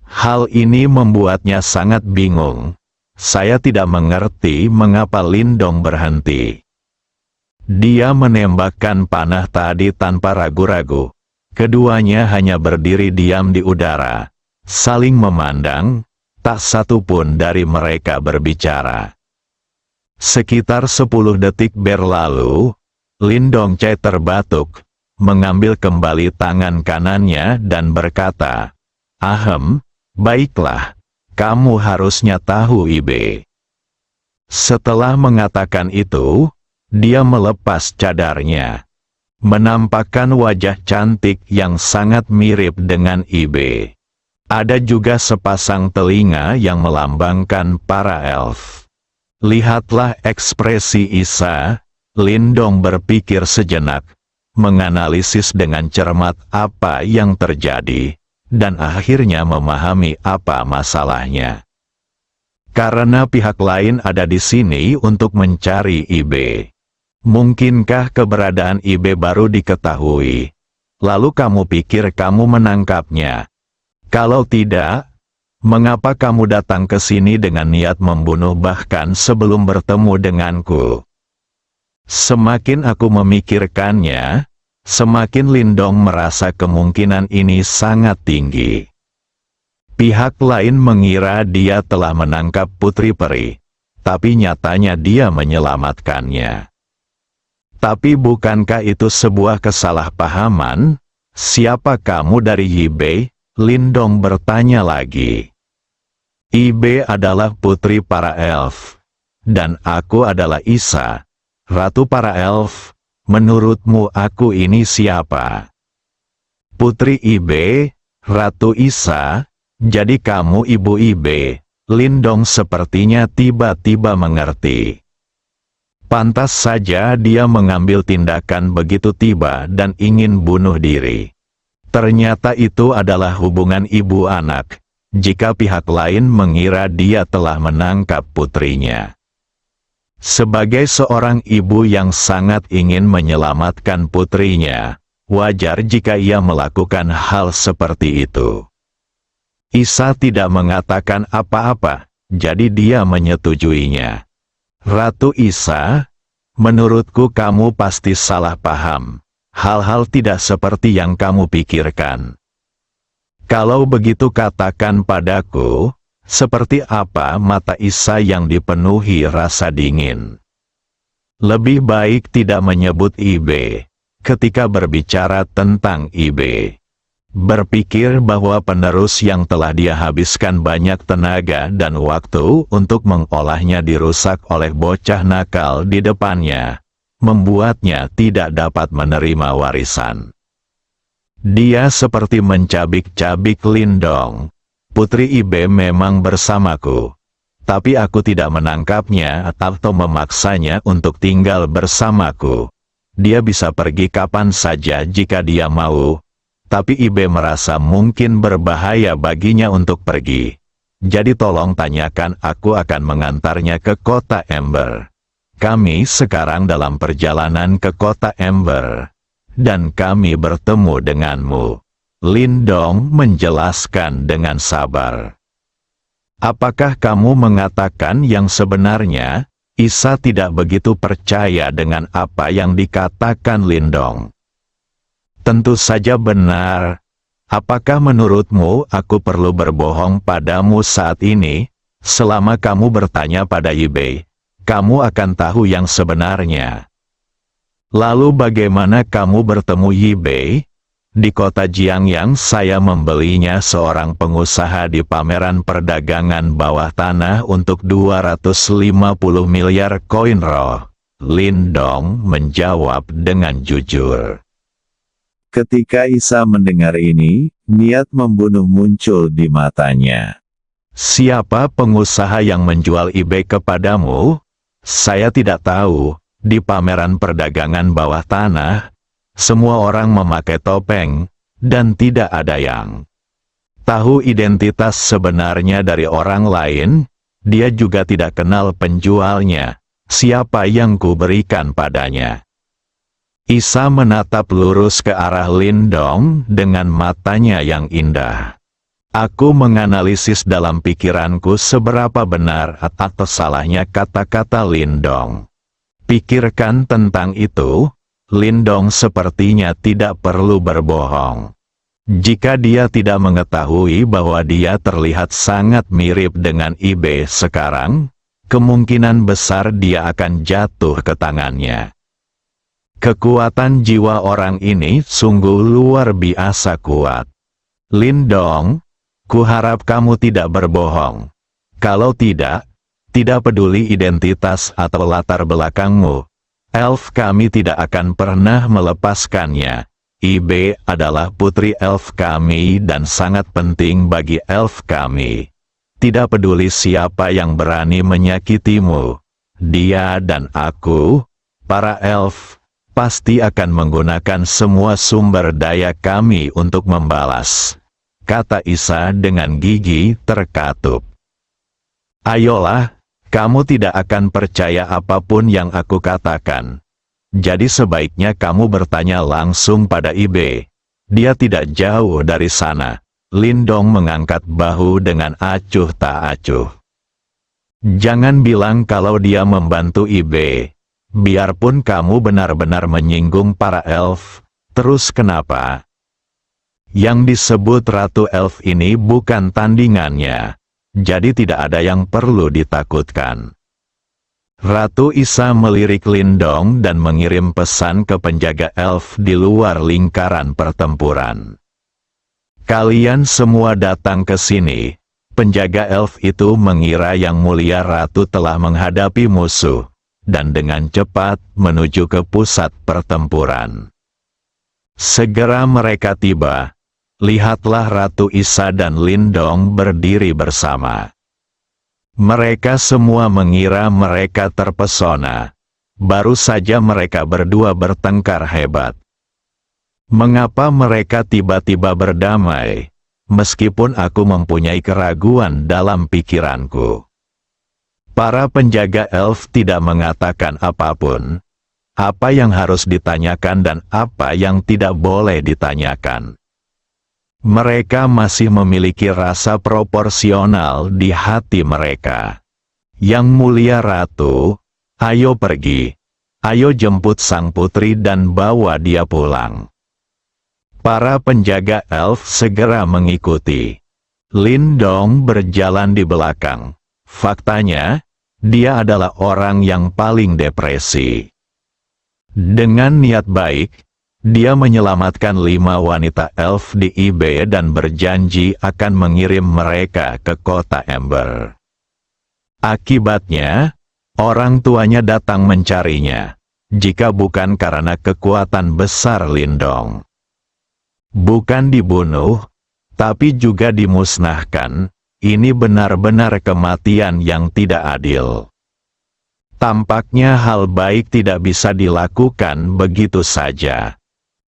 Hal ini membuatnya sangat bingung. Saya tidak mengerti mengapa Lindong berhenti. Dia menembakkan panah tadi tanpa ragu-ragu. Keduanya hanya berdiri diam di udara, saling memandang, tak satu pun dari mereka berbicara. Sekitar 10 detik berlalu, Lindong Che terbatuk, mengambil kembali tangan kanannya dan berkata, "Ahem, baiklah, kamu harusnya tahu Ibe." Setelah mengatakan itu, dia melepas cadarnya, menampakkan wajah cantik yang sangat mirip dengan Ibe. Ada juga sepasang telinga yang melambangkan para elf. Lihatlah ekspresi Isa. Lindong berpikir sejenak, menganalisis dengan cermat apa yang terjadi, dan akhirnya memahami apa masalahnya. Karena pihak lain ada di sini untuk mencari Ibe. Mungkinkah keberadaan Ibe baru diketahui? Lalu kamu pikir kamu menangkapnya? Kalau tidak, Mengapa kamu datang ke sini dengan niat membunuh bahkan sebelum bertemu denganku? Semakin aku memikirkannya, semakin Lindong merasa kemungkinan ini sangat tinggi. Pihak lain mengira dia telah menangkap Putri Peri, tapi nyatanya dia menyelamatkannya. Tapi bukankah itu sebuah kesalahpahaman? Siapa kamu dari Yibei? Lindong bertanya lagi. Yibei adalah putri para elf. Dan aku adalah Isa, ratu para elf. Menurutmu aku ini siapa? Putri Yibei, Ratu Isa, jadi kamu ibu Yibei. Lindong sepertinya tiba-tiba mengerti. Pantas saja dia mengambil tindakan begitu tiba dan ingin bunuh diri. Ternyata itu adalah hubungan ibu anak, jika pihak lain mengira dia telah menangkap putrinya. Sebagai seorang ibu yang sangat ingin menyelamatkan putrinya, wajar jika ia melakukan hal seperti itu. Isa tidak mengatakan apa-apa, jadi dia menyetujuinya. Ratu Isa, menurutku kamu pasti salah paham. Hal-hal tidak seperti yang kamu pikirkan. Kalau begitu katakan padaku, seperti apa mata Isa yang dipenuhi rasa dingin. Lebih baik tidak menyebut Yibei ketika berbicara tentang Yibei. Berpikir bahwa penerus yang telah dia habiskan banyak tenaga dan waktu untuk mengolahnya dirusak oleh bocah nakal di depannya, membuatnya tidak dapat menerima warisan. Dia seperti mencabik-cabik Lindong. Putri Yibei memang bersamaku, tapi aku tidak menangkapnya atau memaksanya untuk tinggal bersamaku. Dia bisa pergi kapan saja jika dia mau. Tapi Yibei merasa mungkin berbahaya baginya untuk pergi. Jadi tolong tanyakan, aku akan mengantarnya ke kota Ember. Kami sekarang dalam perjalanan ke kota Ember. Dan kami bertemu denganmu. Lindong menjelaskan dengan sabar. Apakah kamu mengatakan yang sebenarnya? Isa tidak begitu percaya dengan apa yang dikatakan Lindong. Tentu saja benar. Apakah menurutmu aku perlu berbohong padamu saat ini? Selama kamu bertanya pada Yibei, kamu akan tahu yang sebenarnya. Lalu bagaimana kamu bertemu Yibei? Di kota Jiangyang saya membelinya seorang pengusaha di pameran perdagangan bawah tanah untuk 250 miliar koin roh. Lindong menjawab dengan jujur. Ketika Isa mendengar ini, niat membunuh muncul di matanya. Siapa pengusaha yang menjual Yibei kepadamu? Saya tidak tahu. Di pameran perdagangan bawah tanah, semua orang memakai topeng, dan tidak ada yang tahu identitas sebenarnya dari orang lain. Dia juga tidak kenal penjualnya, siapa yang kuberikan padanya. Isa menatap lurus ke arah Lindong dengan matanya yang indah. Aku menganalisis dalam pikiranku seberapa benar atau salahnya kata-kata Lindong. Pikirkan tentang itu, Lindong sepertinya tidak perlu berbohong. Jika dia tidak mengetahui bahwa dia terlihat sangat mirip dengan Yibei sekarang, kemungkinan besar dia akan jatuh ke tangannya. Kekuatan jiwa orang ini sungguh luar biasa kuat. Lindong, kuharap kamu tidak berbohong. Kalau tidak peduli identitas atau latar belakangmu, elf kami tidak akan pernah melepaskannya. Yibei adalah putri elf kami dan sangat penting bagi elf kami. Tidak peduli siapa yang berani menyakitimu, dia dan aku, para elf, pasti akan menggunakan semua sumber daya kami untuk membalas, kata Isa dengan gigi terkatup. Ayolah, kamu tidak akan percaya apapun yang aku katakan. Jadi sebaiknya kamu bertanya langsung pada Yibei. Dia tidak jauh dari sana. Lindong mengangkat bahu dengan acuh tak acuh. Jangan bilang kalau dia membantu Ibe. Biarpun kamu benar-benar menyinggung para elf, terus kenapa? Yang disebut Ratu Elf ini bukan tandingannya, jadi tidak ada yang perlu ditakutkan. Ratu Isa melirik Lindong dan mengirim pesan ke penjaga elf di luar lingkaran pertempuran. Kalian semua datang ke sini. Penjaga elf itu mengira Yang Mulia Ratu telah menghadapi musuh, dan dengan cepat menuju ke pusat pertempuran. Segera mereka tiba. Lihatlah Ratu Isa dan Lindong berdiri bersama. Mereka semua mengira mereka terpesona. Baru saja mereka berdua bertengkar hebat. Mengapa mereka tiba-tiba berdamai, meskipun aku mempunyai keraguan dalam pikiranku? Para penjaga elf tidak mengatakan apapun, apa yang harus ditanyakan dan apa yang tidak boleh ditanyakan. Mereka masih memiliki rasa proporsional di hati mereka. Yang Mulia Ratu, ayo pergi, ayo jemput sang putri dan bawa dia pulang. Para penjaga elf segera mengikuti. Lindong berjalan di belakang. Faktanya, dia adalah orang yang paling depresi. Dengan niat baik, dia menyelamatkan 5 wanita elf di Ibe dan berjanji akan mengirim mereka ke kota Ember. Akibatnya, orang tuanya datang mencarinya, jika bukan karena kekuatan besar Lindong. Bukan dibunuh, tapi juga dimusnahkan. Ini benar-benar kematian yang tidak adil. Tampaknya hal baik tidak bisa dilakukan begitu saja.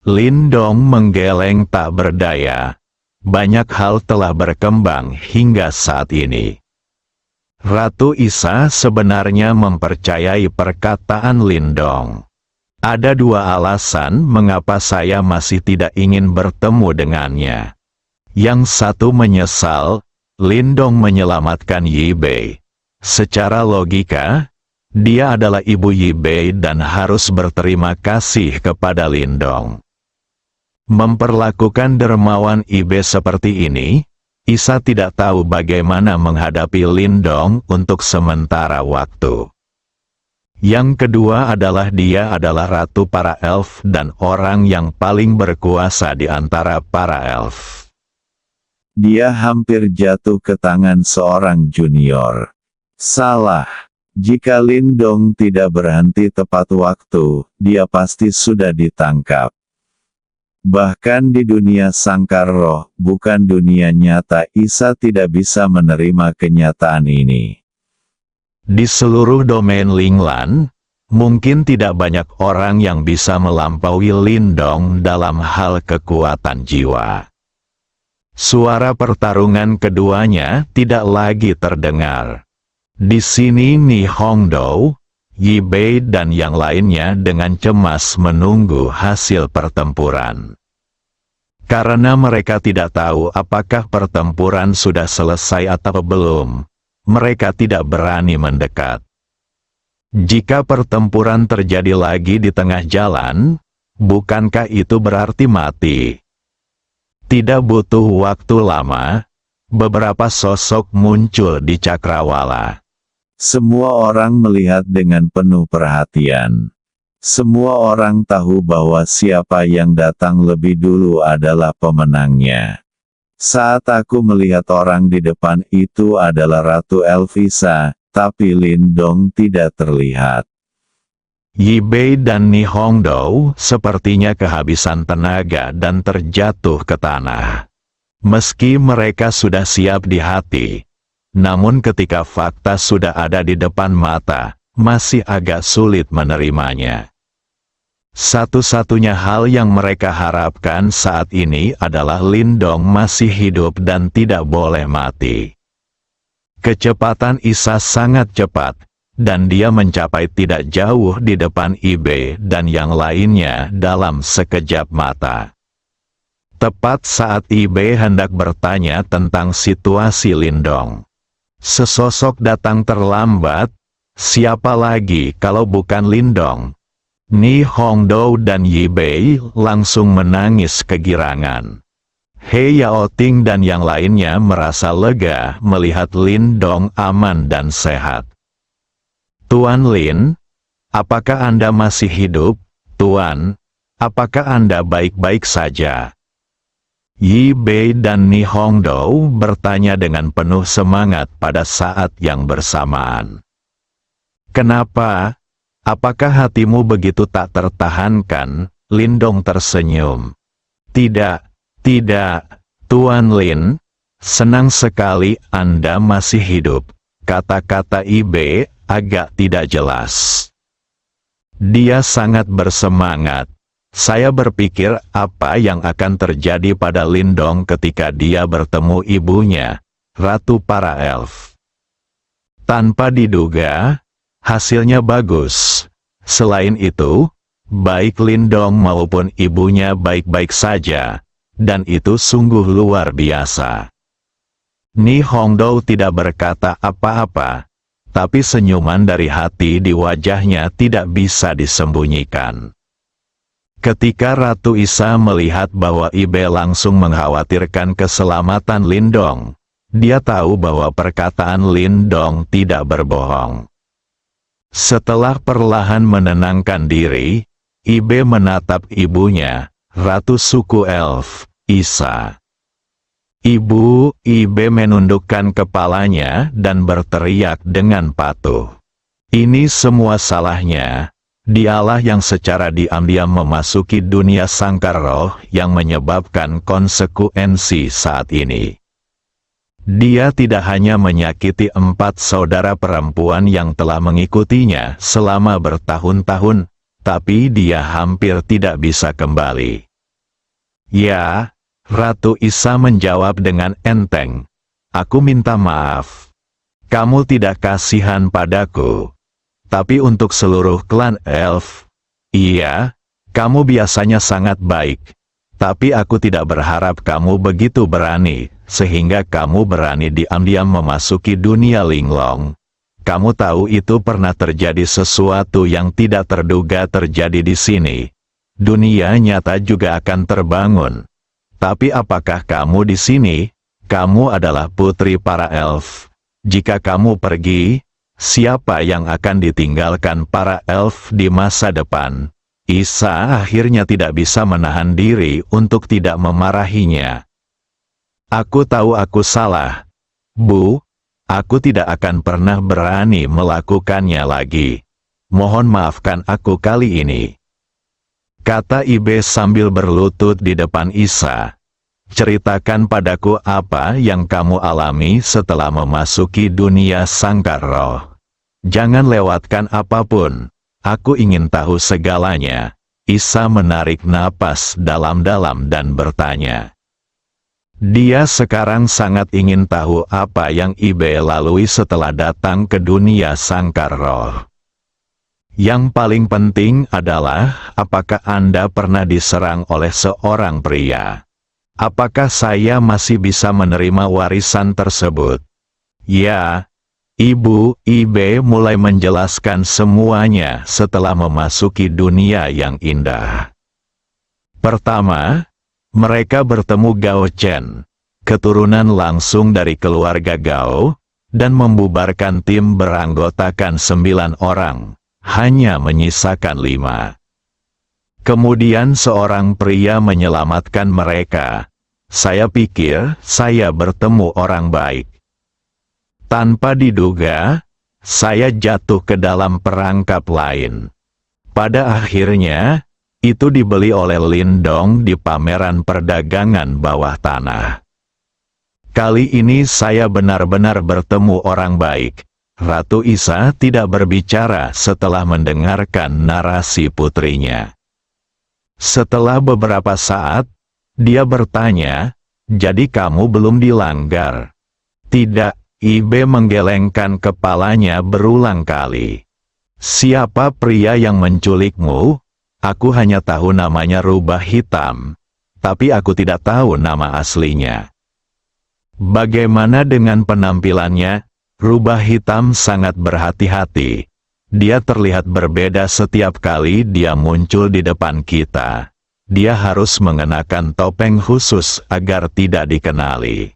Lindong menggeleng tak berdaya. Banyak hal telah berkembang hingga saat ini. Ratu Isa sebenarnya mempercayai perkataan Lindong. Ada 2 alasan mengapa saya masih tidak ingin bertemu dengannya. Yang satu menyesal, Lindong menyelamatkan Yibei. Secara logika, dia adalah ibu Yibei dan harus berterima kasih kepada Lindong. Memperlakukan dermawan Ibe seperti ini, Isa tidak tahu bagaimana menghadapi Lindong untuk sementara waktu. Yang kedua adalah dia adalah ratu para elf dan orang yang paling berkuasa di antara para elf. Dia hampir jatuh ke tangan seorang junior. Salah. Jika Lindong tidak berhenti tepat waktu, dia pasti sudah ditangkap. Bahkan di dunia sangkar roh, bukan dunia nyata, Isa tidak bisa menerima kenyataan ini. Di seluruh domain Linglan, mungkin tidak banyak orang yang bisa melampaui Lindong dalam hal kekuatan jiwa. Suara pertarungan keduanya tidak lagi terdengar. Di sini Ni Hongdou, Yibei dan yang lainnya dengan cemas menunggu hasil pertempuran. Karena mereka tidak tahu apakah pertempuran sudah selesai atau belum, mereka tidak berani mendekat. Jika pertempuran terjadi lagi di tengah jalan, bukankah itu berarti mati? Tidak butuh waktu lama, beberapa sosok muncul di cakrawala. Semua orang melihat dengan penuh perhatian. Semua orang tahu bahwa siapa yang datang lebih dulu adalah pemenangnya. Saat aku melihat orang di depan itu adalah Ratu Elvisa, tapi Lindong tidak terlihat. Yibei dan Ni Hongdou sepertinya kehabisan tenaga dan terjatuh ke tanah. Meski mereka sudah siap di hati, namun ketika fakta sudah ada di depan mata, masih agak sulit menerimanya. Satu-satunya hal yang mereka harapkan saat ini adalah Lindong masih hidup dan tidak boleh mati. Kecepatan Isa sangat cepat, dan dia mencapai tidak jauh di depan Ibe dan yang lainnya dalam sekejap mata. Tepat saat Ibe hendak bertanya tentang situasi Lindong, sesosok datang terlambat. Siapa lagi kalau bukan Lindong? Ni Hongdou dan Yibei langsung menangis kegirangan. He Yaoting dan yang lainnya merasa lega melihat Lindong aman dan sehat. Tuan Lin, apakah Anda masih hidup? Tuan, apakah Anda baik-baik saja? Yibei dan Ni Hongdou bertanya dengan penuh semangat pada saat yang bersamaan. Kenapa? Apakah hatimu begitu tak tertahankan? Lindong tersenyum. Tidak, Tuan Lin. Senang sekali Anda masih hidup. Kata-kata Ibe agak tidak jelas. Dia sangat bersemangat. Saya berpikir apa yang akan terjadi pada Lindong ketika dia bertemu ibunya, Ratu para Elf. Tanpa diduga, hasilnya bagus. Selain itu, baik Lindong maupun ibunya baik-baik saja, dan itu sungguh luar biasa. Ni Hongdou tidak berkata apa-apa, tapi senyuman dari hati di wajahnya tidak bisa disembunyikan. Ketika Ratu Isa melihat bahwa Ibe langsung mengkhawatirkan keselamatan Lindong, dia tahu bahwa perkataan Lindong tidak berbohong. Setelah perlahan menenangkan diri, Ibe menatap ibunya, Ratu suku Elf, Isa. Ibu, Ibe menundukkan kepalanya dan berteriak dengan patuh. Ini semua salahnya. Dialah yang secara diam-diam memasuki dunia sangkar roh yang menyebabkan konsekuensi saat ini. Dia tidak hanya menyakiti 4 saudara perempuan yang telah mengikutinya selama bertahun-tahun, tapi dia hampir tidak bisa kembali. Ya, Ratu Isa menjawab dengan enteng. Aku minta maaf. Kamu tidak kasihan padaku. Tapi untuk seluruh klan Elf, iya, kamu biasanya sangat baik. Tapi aku tidak berharap kamu begitu berani, sehingga kamu berani diam-diam memasuki dunia Linglong. Kamu tahu itu pernah terjadi sesuatu yang tidak terduga terjadi di sini. Dunia nyata juga akan terbangun. Tapi apakah kamu di sini? Kamu adalah putri para Elf. Jika kamu pergi, siapa yang akan ditinggalkan para elf di masa depan? Isa akhirnya tidak bisa menahan diri untuk tidak memarahinya. Aku tahu aku salah. Bu, aku tidak akan pernah berani melakukannya lagi. Mohon maafkan aku kali ini. Kata Ibe sambil berlutut di depan Isa. Ceritakan padaku apa yang kamu alami setelah memasuki dunia sangkar roh. Jangan lewatkan apapun. Aku ingin tahu segalanya. Isa menarik napas dalam-dalam dan bertanya. Dia sekarang sangat ingin tahu apa yang Ibe lalui setelah datang ke dunia sangkar roh. Yang paling penting adalah, apakah Anda pernah diserang oleh seorang pria? Apakah saya masih bisa menerima warisan tersebut? Ya. Ibu Ibe mulai menjelaskan semuanya setelah memasuki dunia yang indah. Pertama, mereka bertemu Gao Chen, keturunan langsung dari keluarga Gao, dan membubarkan tim beranggotakan 9 orang, hanya menyisakan 5. Kemudian seorang pria menyelamatkan mereka. Saya pikir saya bertemu orang baik. Tanpa diduga, saya jatuh ke dalam perangkap lain. Pada akhirnya, itu dibeli oleh Lindong di pameran perdagangan bawah tanah. Kali ini saya benar-benar bertemu orang baik. Ratu Isa tidak berbicara setelah mendengarkan narasi putrinya. Setelah beberapa saat, dia bertanya, "Jadi kamu belum dilanggar?" "Tidak." Ibe menggelengkan kepalanya berulang kali. "Siapa pria yang menculikmu? Aku hanya tahu namanya rubah hitam. tapi aku tidak tahu nama aslinya. Bagaimana dengan penampilannya? Rubah hitam sangat berhati-hati. Dia terlihat berbeda setiap kali dia muncul di depan kita. Dia harus mengenakan topeng khusus agar tidak dikenali.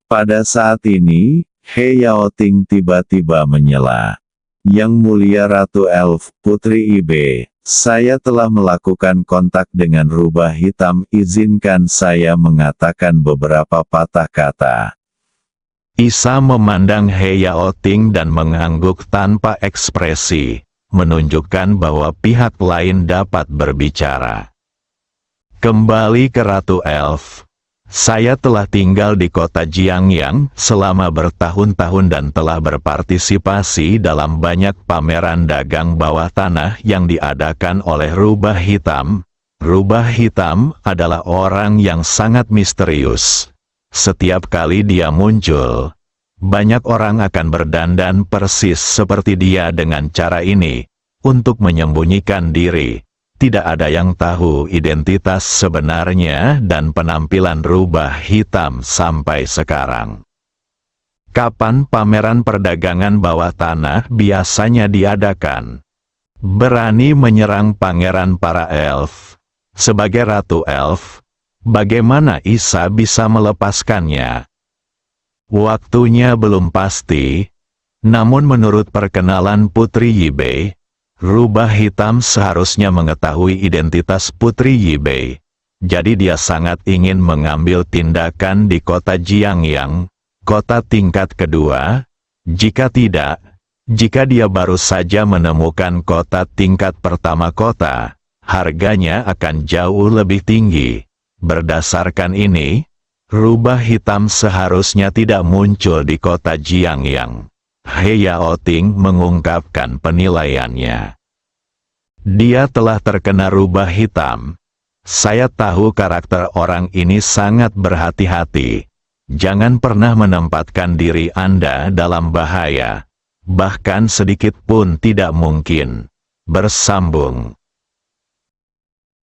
Pada saat ini, He Yaoting tiba-tiba menyela. Yang mulia Ratu Elf, Putri Ibe, saya telah melakukan kontak dengan rubah hitam, izinkan saya mengatakan beberapa patah kata. Isa memandang He Yaoting dan mengangguk tanpa ekspresi, menunjukkan bahwa pihak lain dapat berbicara. Kembali ke Ratu Elf. Saya telah tinggal di kota Jiangyang selama bertahun-tahun dan telah berpartisipasi dalam banyak pameran dagang bawah tanah yang diadakan oleh Rubah Hitam. Rubah Hitam adalah orang yang sangat misterius. Setiap kali dia muncul, banyak orang akan berdandan persis seperti dia dengan cara ini, untuk menyembunyikan diri. Tidak ada yang tahu identitas sebenarnya dan penampilan Rubah Hitam sampai sekarang. Kapan pameran perdagangan bawah tanah biasanya diadakan? Berani menyerang pangeran para elf. Sebagai Ratu Elf, bagaimana Isa bisa melepaskannya? Waktunya belum pasti, namun menurut perkenalan Putri Yibei, Rubah Hitam seharusnya mengetahui identitas Putri Yibei. Jadi dia sangat ingin mengambil tindakan di kota Jiangyang, kota tingkat kedua. Jika tidak, jika dia baru saja menemukan kota tingkat pertama kota, harganya akan jauh lebih tinggi. Berdasarkan ini, Rubah Hitam seharusnya tidak muncul di kota Jiangyang. He Yaoting mengungkapkan penilaiannya. Dia telah terkena rubah hitam. Saya tahu karakter orang ini sangat berhati-hati. Jangan pernah menempatkan diri Anda dalam bahaya. Bahkan sedikit pun tidak mungkin. Bersambung.